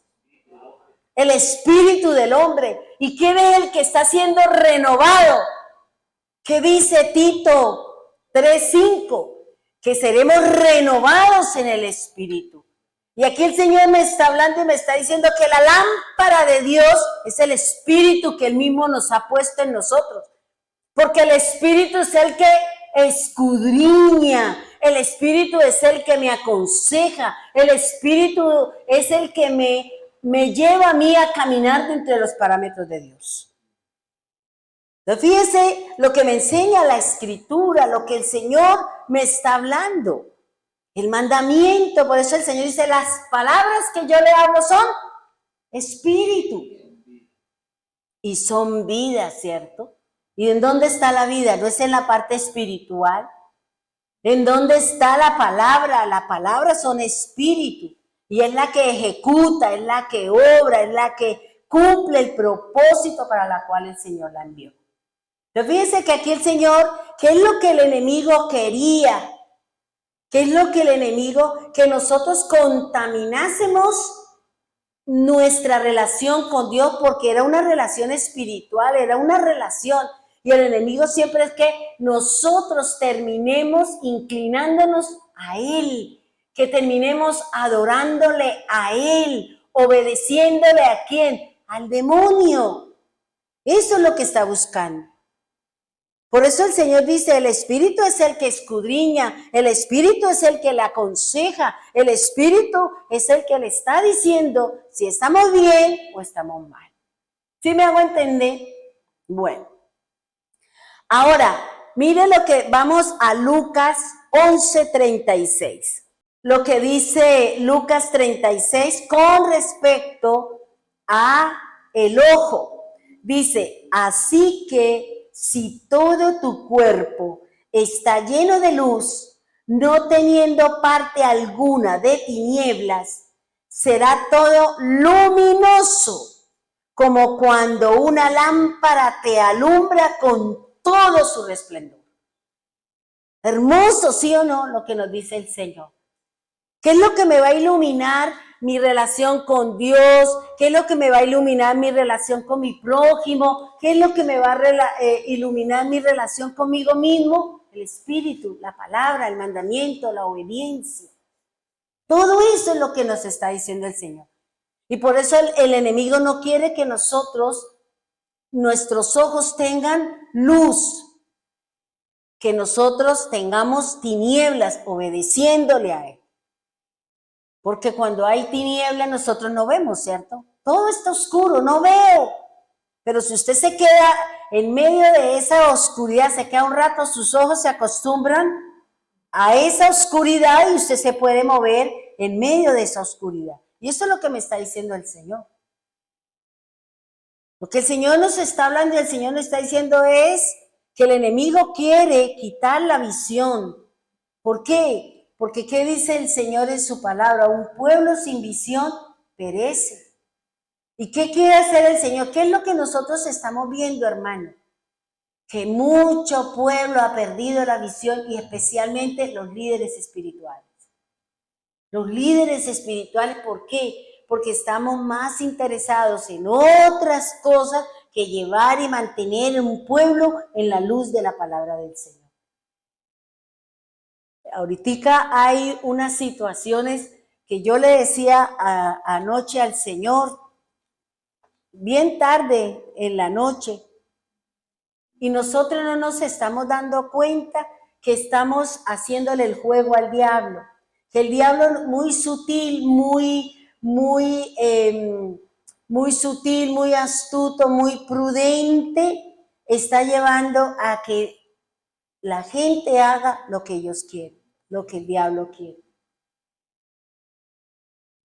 El espíritu del hombre. ¿Y quién es el que está siendo renovado? ¿Qué dice Tito 3:5? Que seremos renovados en el espíritu. Y aquí el Señor me está hablando y me está diciendo que la lámpara de Dios es el espíritu que Él mismo nos ha puesto en nosotros. Porque el espíritu es el que escudriña, el espíritu es el que me aconseja, el espíritu es el que me lleva a mí a caminar dentro de los parámetros de Dios. Entonces, fíjese lo que me enseña la Escritura, lo que el Señor me está hablando. El mandamiento, por eso el Señor dice, las palabras que yo le hablo son espíritu y son vida, ¿cierto? ¿Y en dónde está la vida? ¿No es en la parte espiritual? ¿En dónde está la palabra? La palabra son espíritu y es la que ejecuta, es la que obra, es la que cumple el propósito para la cual el Señor la envió. Pero fíjense que aquí el Señor, ¿qué es lo que el enemigo quería? ¿Qué es lo que el enemigo? Que nosotros contaminásemos nuestra relación con Dios, porque era una relación espiritual, era una relación. Y el enemigo siempre es que nosotros terminemos inclinándonos a Él, que terminemos adorándole a Él, obedeciéndole ¿a quién? Al demonio. Eso es lo que está buscando. Por eso el Señor dice, el Espíritu es el que escudriña, el Espíritu es el que le aconseja, el Espíritu es el que le está diciendo si estamos bien o estamos mal. ¿Sí me hago entender? Bueno. Ahora, mire lo que vamos a Lucas 11:36. Lo que dice Lucas 36 con respecto a el ojo. Dice, así que si todo tu cuerpo está lleno de luz, no teniendo parte alguna de tinieblas, será todo luminoso, como cuando una lámpara te alumbra con todo su resplendor. Hermoso, ¿sí o no? Lo que nos dice el Señor. ¿Qué es lo que me va a iluminar mi relación con Dios? ¿Qué es lo que me va a iluminar mi relación con mi prójimo? ¿Qué es lo que me va a iluminar mi relación conmigo mismo? El Espíritu, la palabra, el mandamiento, la obediencia. Todo eso es lo que nos está diciendo el Señor. Y por eso el enemigo no quiere que nosotros, nuestros ojos tengan luz, que nosotros tengamos tinieblas obedeciéndole a Él. Porque cuando hay tinieblas nosotros no vemos, ¿cierto? Todo está oscuro, no veo. Pero si usted se queda en medio de esa oscuridad, se queda un rato, sus ojos se acostumbran a esa oscuridad y usted se puede mover en medio de esa oscuridad. Y eso es lo que me está diciendo el Señor. Lo que el Señor nos está hablando y el Señor nos está diciendo es que el enemigo quiere quitar la visión. ¿Por qué? Porque ¿qué dice el Señor en su palabra? Un pueblo sin visión perece. ¿Y qué quiere hacer el Señor? ¿Qué es lo que nosotros estamos viendo, hermano? Que mucho pueblo ha perdido la visión y especialmente los líderes espirituales. Los líderes espirituales, ¿por qué? Porque estamos más interesados en otras cosas que llevar y mantener un pueblo en la luz de la palabra del Señor. Ahorita hay unas situaciones que yo le decía anoche al Señor, bien tarde en la noche, y nosotros no nos estamos dando cuenta que estamos haciéndole el juego al diablo, que el diablo muy sutil, muy sutil, muy astuto, muy prudente, está llevando a que la gente haga lo que ellos quieren, lo que el diablo quiere.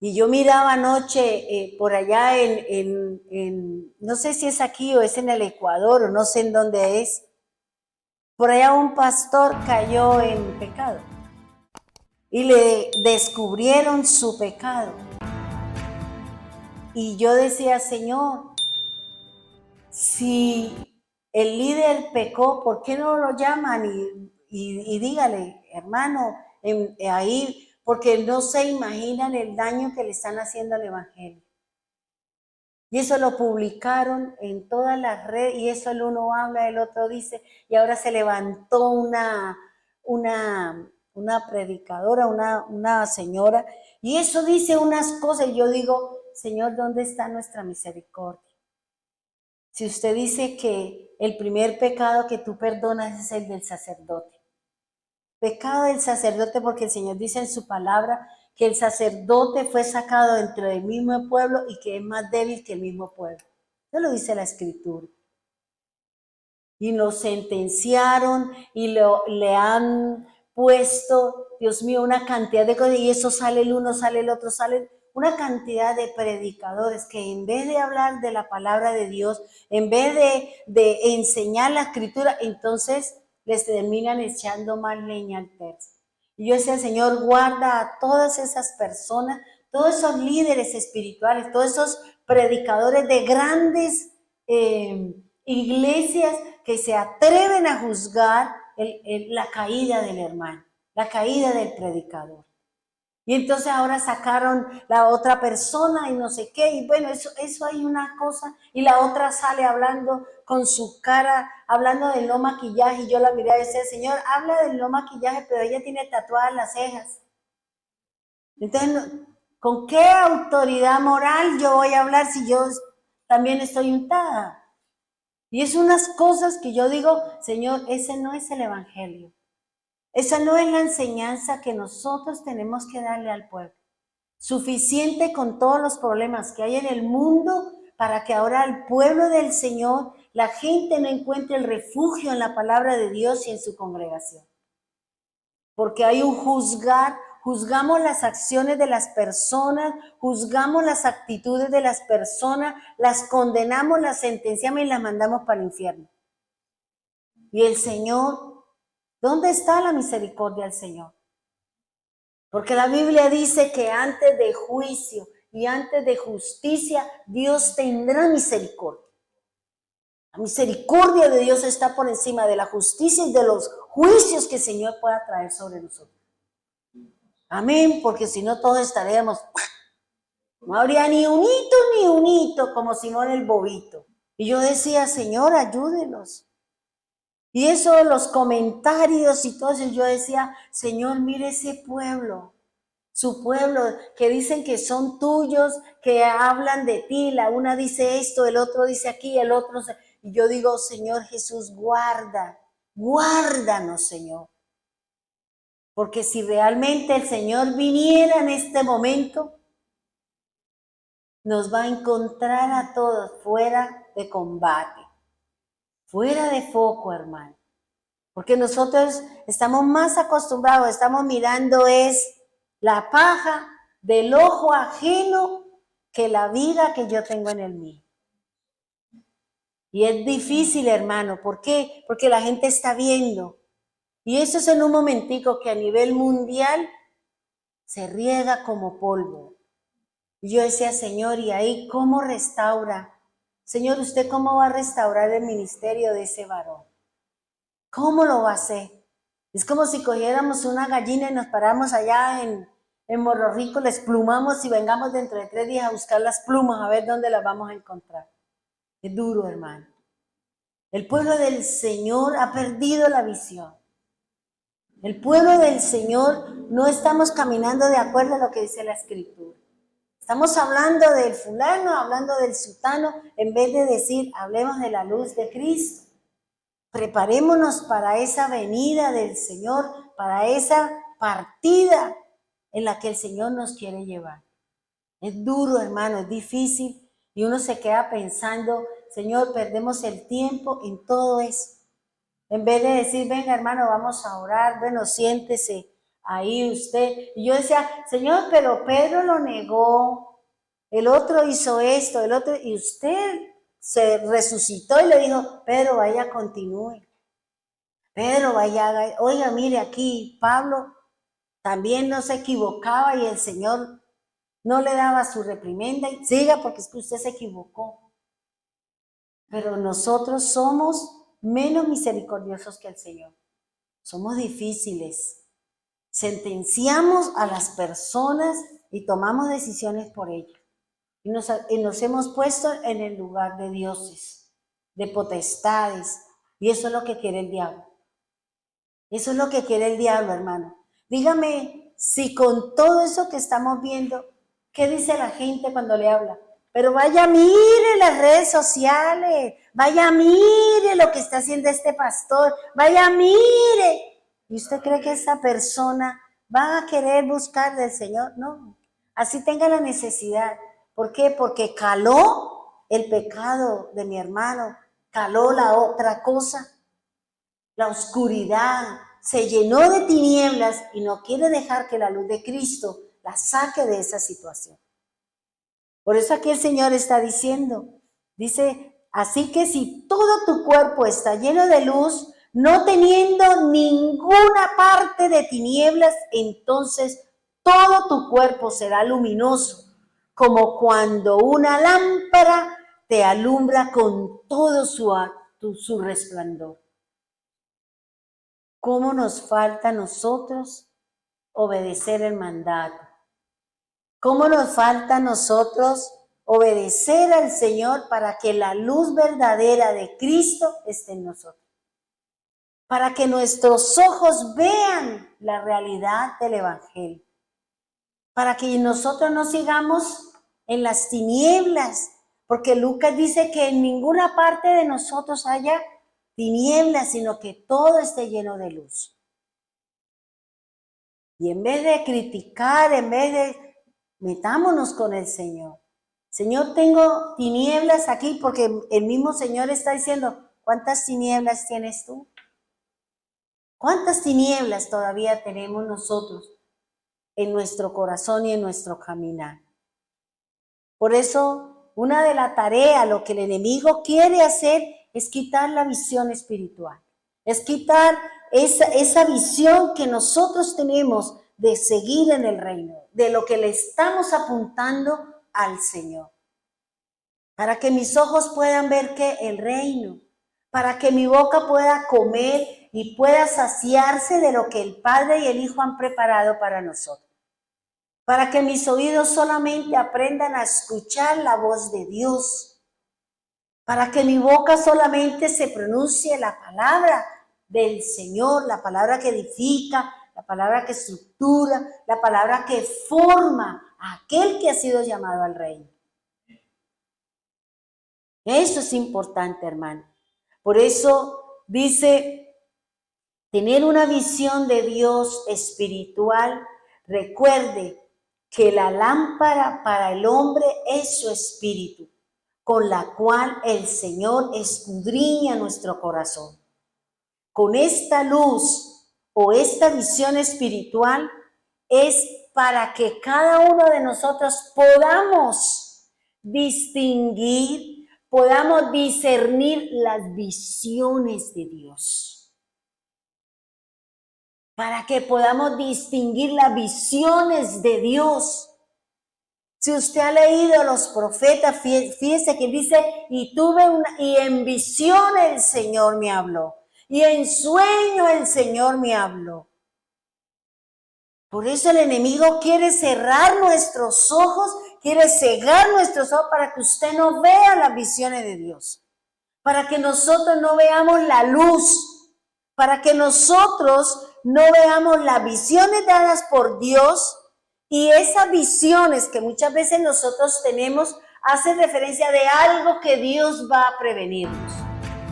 Y yo miraba anoche por allá no sé si es aquí o es en el Ecuador o no sé en dónde es, por allá un pastor cayó en pecado y le descubrieron su pecado. Y yo decía, Señor, si el líder pecó, ¿por qué no lo llaman y dígale, hermano, ahí, porque no se imaginan el daño que le están haciendo al evangelio? Y eso lo publicaron en todas las redes, y eso el uno habla, el otro dice, y ahora se levantó una predicadora, una señora, y eso dice unas cosas, y yo digo, Señor, ¿dónde está nuestra misericordia? Si usted dice que el primer pecado que tú perdonas es el del sacerdote. Pecado del sacerdote, porque el Señor dice en su palabra que el sacerdote fue sacado dentro del mismo pueblo y que es más débil que el mismo pueblo. Eso lo dice la Escritura. Y lo sentenciaron y le han puesto, Dios mío, una cantidad de cosas, y eso sale el uno, sale el otro, sale una cantidad de predicadores que en vez de hablar de la palabra de Dios, en vez de enseñar la Escritura, entonces les terminan echando más leña al tercio. Y yo decía, Señor, guarda a todas esas personas, todos esos líderes espirituales, todos esos predicadores de grandes iglesias que se atreven a juzgar la caída del hermano, la caída del predicador. Y entonces ahora sacaron la otra persona y no sé qué, y bueno, eso hay una cosa, y la otra sale hablando con su cara, hablando del no maquillaje, y yo la miré y decía, Señor, habla del no maquillaje, pero ella tiene tatuadas las cejas. Entonces, ¿con qué autoridad moral yo voy a hablar si yo también estoy untada? Y es unas cosas que yo digo, Señor, ese no es el evangelio. Esa no es la enseñanza que nosotros tenemos que darle al pueblo. Suficiente con todos los problemas que hay en el mundo para que ahora el pueblo del Señor, la gente no encuentre el refugio en la palabra de Dios y en su congregación. Porque hay un juzgar, juzgamos las acciones de las personas, juzgamos las actitudes de las personas, las condenamos, las sentenciamos y las mandamos para el infierno. Y el Señor, ¿dónde está la misericordia del Señor? Porque la Biblia dice que antes de juicio y antes de justicia, Dios tendrá misericordia. La misericordia de Dios está por encima de la justicia y de los juicios que el Señor pueda traer sobre nosotros. Amén, porque si no todos estaríamos, no habría ni un hito, como Simón el bobito. Y yo decía, Señor, ayúdenos. Y eso, los comentarios y todo eso, yo decía, Señor, mire ese pueblo, su pueblo, que dicen que son tuyos, que hablan de ti, la una dice esto, el otro dice aquí, el otro, y yo digo, Señor Jesús, guárdanos, Señor. Porque si realmente el Señor viniera en este momento, nos va a encontrar a todos fuera de combate, fuera de foco, hermano. Porque nosotros estamos más acostumbrados, estamos mirando es la paja del ojo ajeno que la vida que yo tengo en el mío. Y es difícil, hermano. ¿Por qué? Porque la gente está viendo. Y eso es en un momentico que a nivel mundial se riega como polvo. Y yo decía, Señor, ¿y ahí cómo restaura? Señor, ¿usted cómo va a restaurar el ministerio de ese varón? ¿Cómo lo va a hacer? Es como si cogiéramos una gallina y nos paramos allá en Morro Rico, les plumamos y vengamos dentro de 3 días a buscar las plumas, a ver dónde las vamos a encontrar. Es duro, hermano. El pueblo del Señor ha perdido la visión. El pueblo del Señor no estamos caminando de acuerdo a lo que dice la Escritura. Estamos hablando del fulano, hablando del sutano, en vez de decir, hablemos de la luz de Cristo. Preparémonos para esa venida del Señor, para esa partida en la que el Señor nos quiere llevar. Es duro, hermano, es difícil y uno se queda pensando, Señor, perdemos el tiempo en todo eso. En vez de decir, venga, hermano, vamos a orar, bueno, siéntese ahí usted. Y yo decía, Señor, pero Pedro lo negó, el otro hizo esto, el otro, y usted se resucitó y le dijo, Pedro, vaya, continúe. Pedro, vaya, oiga, mire aquí, Pablo también no se equivocaba y el Señor no le daba su reprimenda y siga porque es que usted se equivocó. Pero nosotros somos menos misericordiosos que el Señor. Somos difíciles. Sentenciamos a las personas y tomamos decisiones por ellas. Y nos hemos puesto en el lugar de dioses, de potestades. Y eso es lo que quiere el diablo. Eso es lo que quiere el diablo, hermano. Dígame si con todo eso que estamos viendo, ¿qué dice la gente cuando le habla? Pero vaya, mire las redes sociales, vaya, mire lo que está haciendo este pastor, vaya, mire. ¿Y usted cree que esa persona va a querer buscar del Señor? No, así tenga la necesidad. ¿Por qué? Porque caló el pecado de mi hermano, caló la otra cosa. La oscuridad se llenó de tinieblas y no quiere dejar que la luz de Cristo la saque de esa situación. Por eso aquí el Señor está diciendo, dice, así que si todo tu cuerpo está lleno de luz, no teniendo ninguna parte de tinieblas, entonces todo tu cuerpo será luminoso, como cuando una lámpara te alumbra con todo su resplandor. ¿Cómo nos falta a nosotros obedecer el mandato? ¿Cómo nos falta a nosotros obedecer al Señor para que la luz verdadera de Cristo esté en nosotros? Para que nuestros ojos vean la realidad del Evangelio. Para que nosotros no sigamos en las tinieblas. Porque Lucas dice que en ninguna parte de nosotros haya tinieblas, sino que todo esté lleno de luz. Y en vez de criticar, en vez de metámonos con el Señor. Señor, tengo tinieblas aquí porque el mismo Señor está diciendo, ¿cuántas tinieblas tienes tú? ¿Cuántas tinieblas todavía tenemos nosotros en nuestro corazón y en nuestro caminar? Por eso, una de las tareas, lo que el enemigo quiere hacer es quitar la visión espiritual. Es quitar esa visión que nosotros tenemos de seguir en el reino, de lo que le estamos apuntando al Señor. Para que mis ojos puedan ver que el reino, para que mi boca pueda comer y pueda saciarse de lo que el Padre y el Hijo han preparado para nosotros. Para que mis oídos solamente aprendan a escuchar la voz de Dios. Para que mi boca solamente se pronuncie la palabra del Señor, la palabra que edifica, la palabra que estructura, la palabra que forma a aquel que ha sido llamado al reino. Eso es importante, hermano. Por eso dice, tener una visión de Dios espiritual, recuerde que la lámpara para el hombre es su espíritu, con la cual el Señor escudriña nuestro corazón. Con esta luz o esta visión espiritual es para que cada uno de nosotros podamos distinguir, podamos discernir las visiones de Dios. Para que podamos distinguir las visiones de Dios. Si usted ha leído los profetas, fíjese que dice, y en visión el Señor me habló, y en sueño el Señor me habló. Por eso el enemigo quiere cerrar nuestros ojos, quiere cegar nuestros ojos para que usted no vea las visiones de Dios, para que nosotros no veamos la luz, para que nosotros no veamos las visiones dadas por Dios, y esas visiones que muchas veces nosotros tenemos hacen referencia de algo que Dios va a prevenirnos,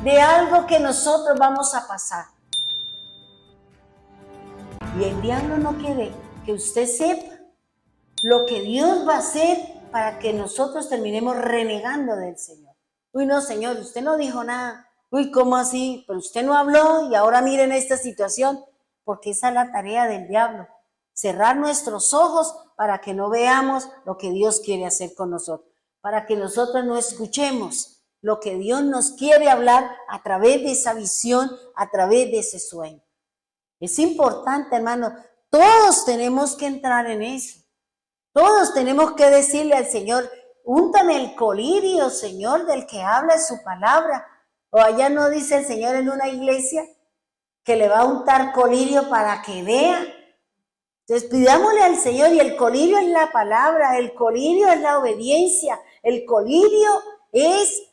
de algo que nosotros vamos a pasar. Y el diablo no quiere que usted sepa lo que Dios va a hacer para que nosotros terminemos renegando del Señor. Uy, no, Señor, usted no dijo nada. Uy, ¿cómo así? Pero usted no habló y ahora miren esta situación. Porque esa es la tarea del diablo. Cerrar nuestros ojos para que no veamos lo que Dios quiere hacer con nosotros. Para que nosotros no escuchemos lo que Dios nos quiere hablar a través de esa visión, a través de ese sueño. Es importante, hermano, todos tenemos que entrar en eso. Todos tenemos que decirle al Señor, úntame el colirio, Señor, del que habla su palabra. O allá no dice el Señor en una iglesia que le va a untar colirio para que vea. Entonces pidámosle al Señor, y el colirio es la palabra, el colirio es la obediencia, el colirio es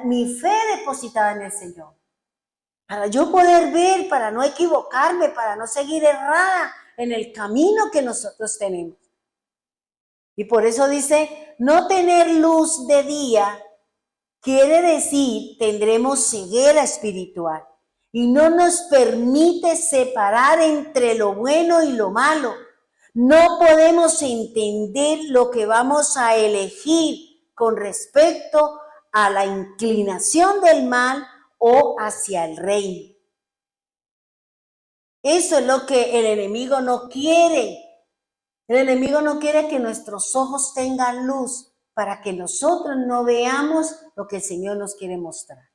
mi fe depositada en el Señor. Para yo poder ver, para no equivocarme, para no seguir errada en el camino que nosotros tenemos. Y por eso dice, no tener luz de día quiere decir tendremos ceguera espiritual y no nos permite separar entre lo bueno y lo malo. No podemos entender lo que vamos a elegir con respecto a la inclinación del mal o hacia el reino. Eso es lo que el enemigo no quiere. El enemigo no quiere que nuestros ojos tengan luz para que nosotros no veamos lo que el Señor nos quiere mostrar.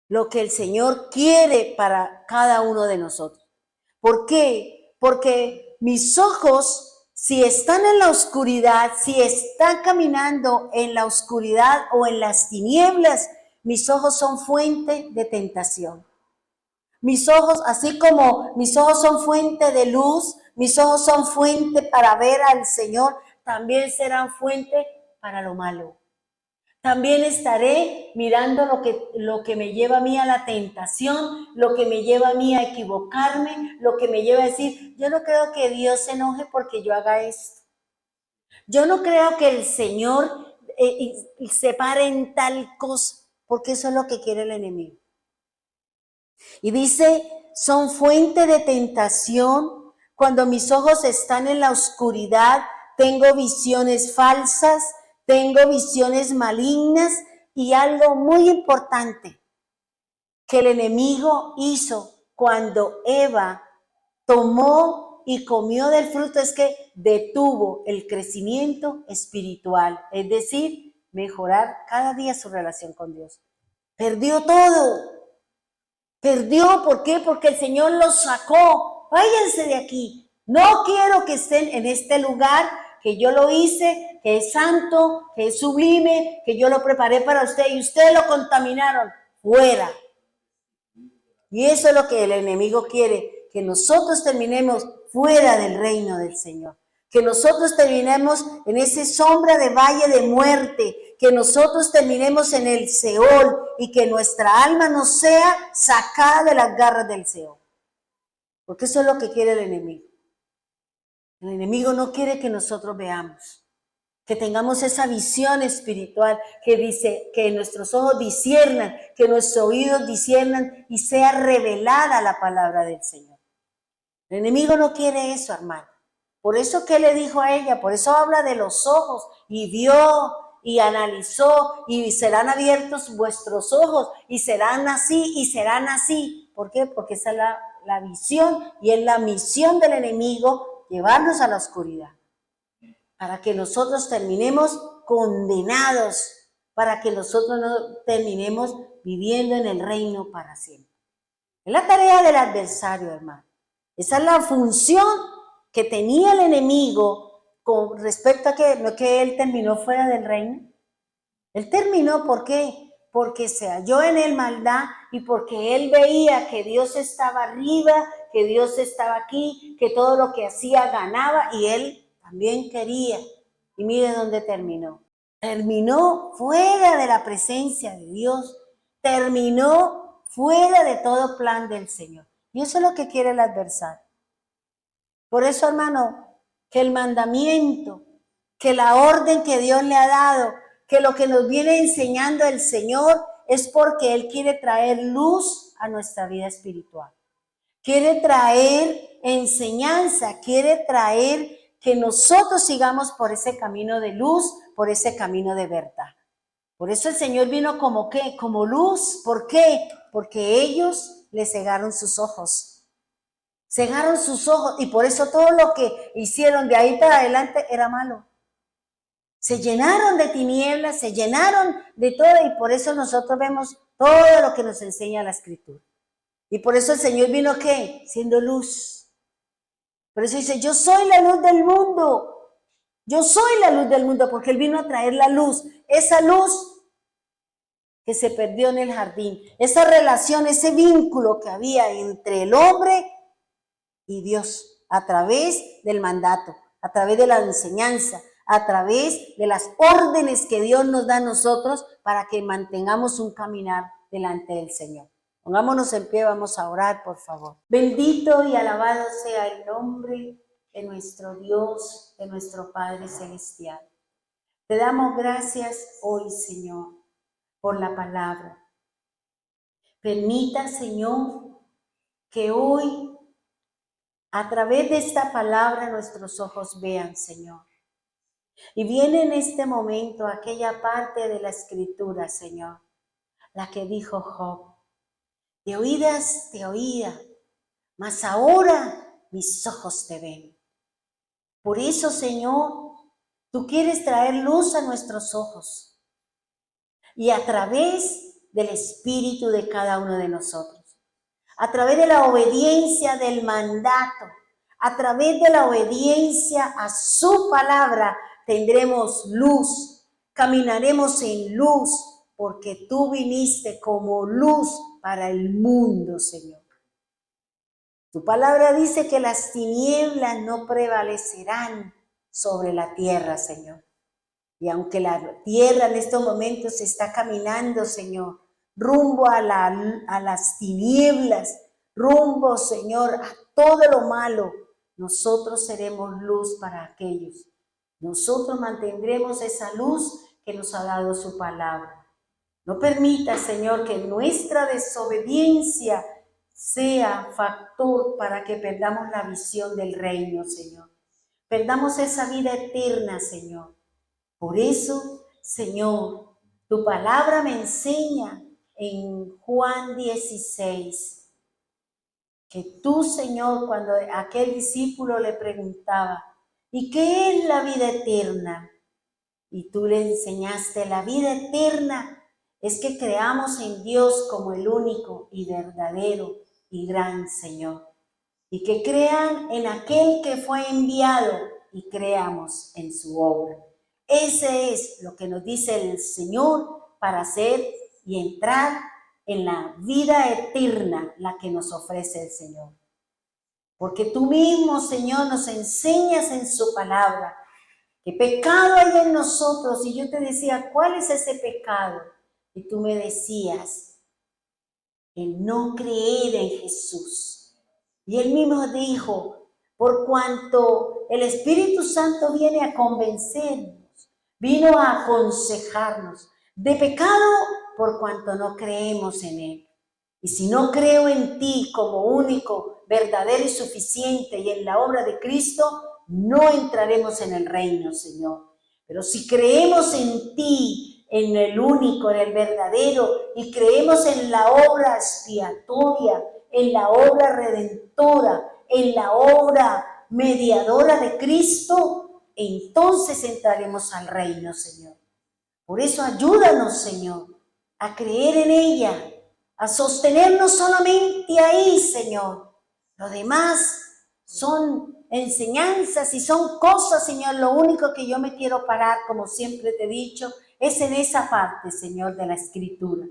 Lo que el Señor quiere para cada uno de nosotros. ¿Por qué? Porque mis ojos, si están en la oscuridad, si están caminando en la oscuridad o en las tinieblas, mis ojos son fuente de tentación. Mis ojos, así como mis ojos son fuente de luz, mis ojos son fuente para ver al Señor, también serán fuente para lo malo. También estaré mirando lo que me lleva a mí a la tentación, lo que me lleva a mí a equivocarme, lo que me lleva a decir, yo no creo que Dios se enoje porque yo haga esto. Yo no creo que el Señor se pare en tal cosa, porque eso es lo que quiere el enemigo. Y dice, son fuente de tentación. Cuando mis ojos están en la oscuridad, tengo visiones falsas, tengo visiones malignas, y algo muy importante que el enemigo hizo cuando Eva tomó y comió del fruto es que detuvo el crecimiento espiritual, es decir, mejorar cada día su relación con Dios. Perdió todo. Perdió, ¿por qué? Porque el Señor los sacó. Váyanse de aquí. No quiero que estén en este lugar que yo lo hice, que es santo, que es sublime, que yo lo preparé para usted y ustedes lo contaminaron. Fuera. Y eso es lo que el enemigo quiere, que nosotros terminemos fuera del reino del Señor. Que nosotros terminemos en esa sombra de valle de muerte, que nosotros terminemos en el Seol y que nuestra alma no sea sacada de las garras del Seol. Porque eso es lo que quiere el enemigo. El enemigo no quiere que nosotros veamos, que tengamos esa visión espiritual que dice que nuestros ojos disciernan, que nuestros oídos disciernan y sea revelada la palabra del Señor. El enemigo no quiere eso, hermano. Por eso que le dijo a ella, por eso habla de los ojos y vio y analizó y serán abiertos vuestros ojos y serán así y serán así. ¿Por qué? Porque esa es la visión y es la misión del enemigo, llevarnos a la oscuridad. Para que nosotros terminemos condenados, para que nosotros no terminemos viviendo en el reino para siempre. Es la tarea del adversario, hermano. Esa es la función que tenía el enemigo con respecto a que, no que él terminó fuera del reino. Él terminó, ¿por qué? Porque se halló en él maldad y porque él veía que Dios estaba arriba, que Dios estaba aquí, que todo lo que hacía ganaba y él también quería. Y mire dónde terminó. Terminó fuera de la presencia de Dios, terminó fuera de todo plan del Señor. Y eso es lo que quiere el adversario. Por eso, hermano, que el mandamiento, que la orden que Dios le ha dado, que lo que nos viene enseñando el Señor es porque Él quiere traer luz a nuestra vida espiritual. Quiere traer enseñanza, quiere traer que nosotros sigamos por ese camino de luz, por ese camino de verdad. Por eso el Señor vino como ¿qué? Como luz. ¿Por qué? Porque ellos le cegaron sus ojos. Cegaron sus ojos y por eso todo lo que hicieron de ahí para adelante era malo. Se llenaron de tinieblas, se llenaron de todo y por eso nosotros vemos todo lo que nos enseña la Escritura. Y por eso el Señor vino ¿qué? Siendo luz. Por eso dice, yo soy la luz del mundo. Yo soy la luz del mundo porque Él vino a traer la luz. Esa luz que se perdió en el jardín. Esa relación, ese vínculo que había entre el hombre y Dios a través del mandato, a través de la enseñanza, a través de las órdenes que Dios nos da a nosotros para que mantengamos un caminar delante del Señor. Pongámonos en pie, vamos a orar, por favor. Bendito y alabado sea el nombre de nuestro Dios, de nuestro Padre Celestial. Te damos gracias hoy, Señor, por la palabra. Permita, Señor, que hoy, a través de esta palabra, nuestros ojos vean, Señor. Y viene en este momento aquella parte de la Escritura, Señor, la que dijo Job. De oídas te oía, mas ahora mis ojos te ven. Por eso, Señor, tú quieres traer luz a nuestros ojos y a través del espíritu de cada uno de nosotros, a través de la obediencia del mandato, a través de la obediencia a su palabra, tendremos luz, caminaremos en luz, porque tú viniste como luz para el mundo, Señor. Tu palabra dice que las tinieblas no prevalecerán sobre la tierra, Señor. Y aunque la tierra en estos momentos está caminando, Señor, rumbo a las tinieblas, rumbo, Señor, a todo lo malo, nosotros seremos luz para aquellos. Nosotros mantendremos esa luz que nos ha dado su palabra. No permita, Señor, que nuestra desobediencia sea factor para que perdamos la visión del reino, Señor. Perdamos esa vida eterna, Señor. Por eso, Señor, tu palabra me enseña en Juan 16, que tú, Señor, cuando aquel discípulo le preguntaba, ¿y qué es la vida eterna? Y tú le enseñaste, la vida eterna es que creamos en Dios como el único y verdadero y gran Señor. Y que crean en aquel que fue enviado y creamos en su obra. Ese es lo que nos dice el Señor para hacer y entrar en la vida eterna, la que nos ofrece el Señor. Porque tú mismo, Señor, nos enseñas en su palabra que pecado hay en nosotros. Y yo te decía, ¿cuál es ese pecado? Y tú me decías, el no creer en Jesús. Y él mismo dijo, por cuanto el Espíritu Santo viene a convencernos, vino a aconsejarnos de pecado por cuanto no creemos en él. Y si no creo en ti como único, verdadero y suficiente y en la obra de Cristo, no entraremos en el reino, Señor. Pero si creemos en ti, en el único, en el verdadero, y creemos en la obra expiatoria, en la obra redentora, en la obra mediadora de Cristo, entonces entraremos al reino, Señor. Por eso ayúdanos, Señor, a creer en ella, a sostenernos solamente ahí, Señor. Lo demás son enseñanzas y son cosas, Señor. Lo único que yo me quiero parar, como siempre te he dicho, es en esa parte, Señor, de la Escritura.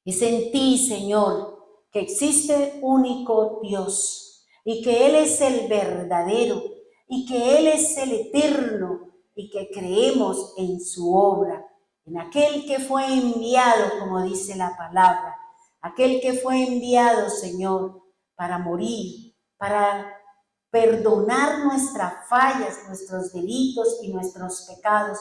Es en ti, Señor, que existe único Dios y que Él es el verdadero y que Él es el eterno y que creemos en su obra, en aquel que fue enviado, como dice la palabra, aquel que fue enviado, Señor, para morir, para perdonar nuestras fallas, nuestros delitos y nuestros pecados,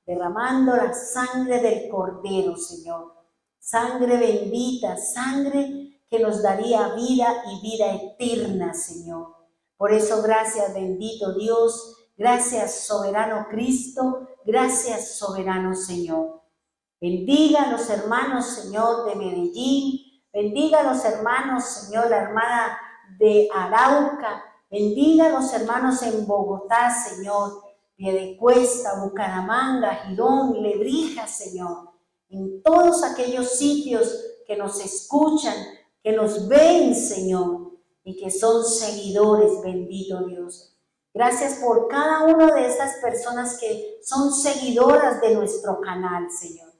derramando la sangre del Cordero, Señor. Sangre bendita, sangre que nos daría vida y vida eterna, Señor. Por eso, gracias, bendito Dios, gracias, soberano Cristo, gracias, soberano Señor. Bendiga a los hermanos, Señor, de Medellín, bendiga a los hermanos, Señor, la hermana de Arauca, bendiga a los hermanos en Bogotá, Señor, Piedecuesta, Bucaramanga, Girón, Lebrija, Señor, en todos aquellos sitios que nos escuchan, que nos ven, Señor, y que son seguidores, bendito Dios. Gracias por cada una de estas personas que son seguidoras de nuestro canal, Señor.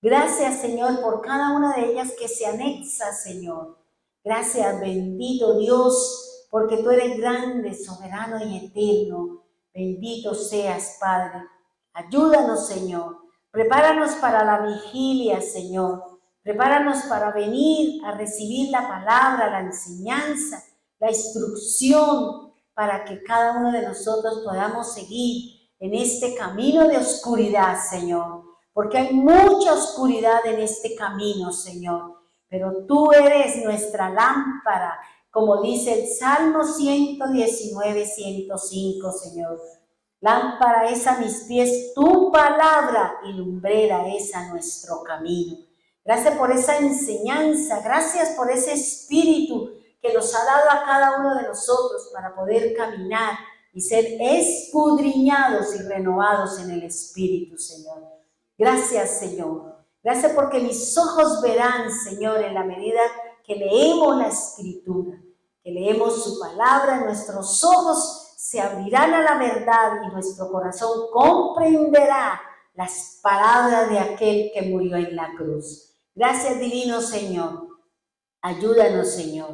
Gracias, Señor, por cada una de ellas que se anexa, Señor. Gracias, bendito Dios, porque tú eres grande, soberano y eterno. Bendito seas, Padre. Ayúdanos, Señor. Prepáranos para la vigilia, Señor. Prepáranos para venir a recibir la palabra, la enseñanza, la instrucción, para que cada uno de nosotros podamos seguir en este camino de oscuridad, Señor. Porque hay mucha oscuridad en este camino, Señor. Pero tú eres nuestra lámpara, como dice el Salmo 119, 105, Señor. Lámpara es a mis pies tu palabra y lumbrera es a nuestro camino. Gracias por esa enseñanza, gracias por ese espíritu que nos ha dado a cada uno de nosotros para poder caminar y ser escudriñados y renovados en el Espíritu, Señor. Gracias, Señor. Gracias porque mis ojos verán, Señor, en la medida que leemos la Escritura, que leemos su palabra, nuestros ojos se abrirán a la verdad y nuestro corazón comprenderá las palabras de aquel que murió en la cruz. Gracias, divino Señor. Ayúdanos, Señor.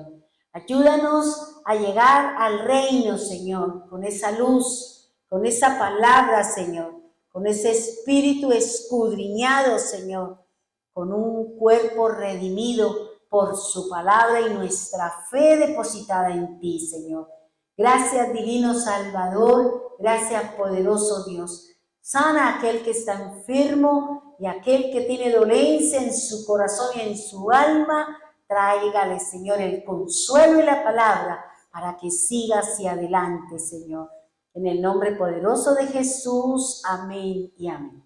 Ayúdanos a llegar al reino, Señor, con esa luz, con esa palabra, Señor, con ese espíritu escudriñado, Señor, con un cuerpo redimido por su palabra y nuestra fe depositada en ti, Señor. Gracias, divino Salvador, gracias, poderoso Dios. Sana a aquel que está enfermo y aquel que tiene dolencia en su corazón y en su alma. Tráigale, Señor, el consuelo y la palabra para que siga hacia adelante, Señor. En el nombre poderoso de Jesús, amén y amén.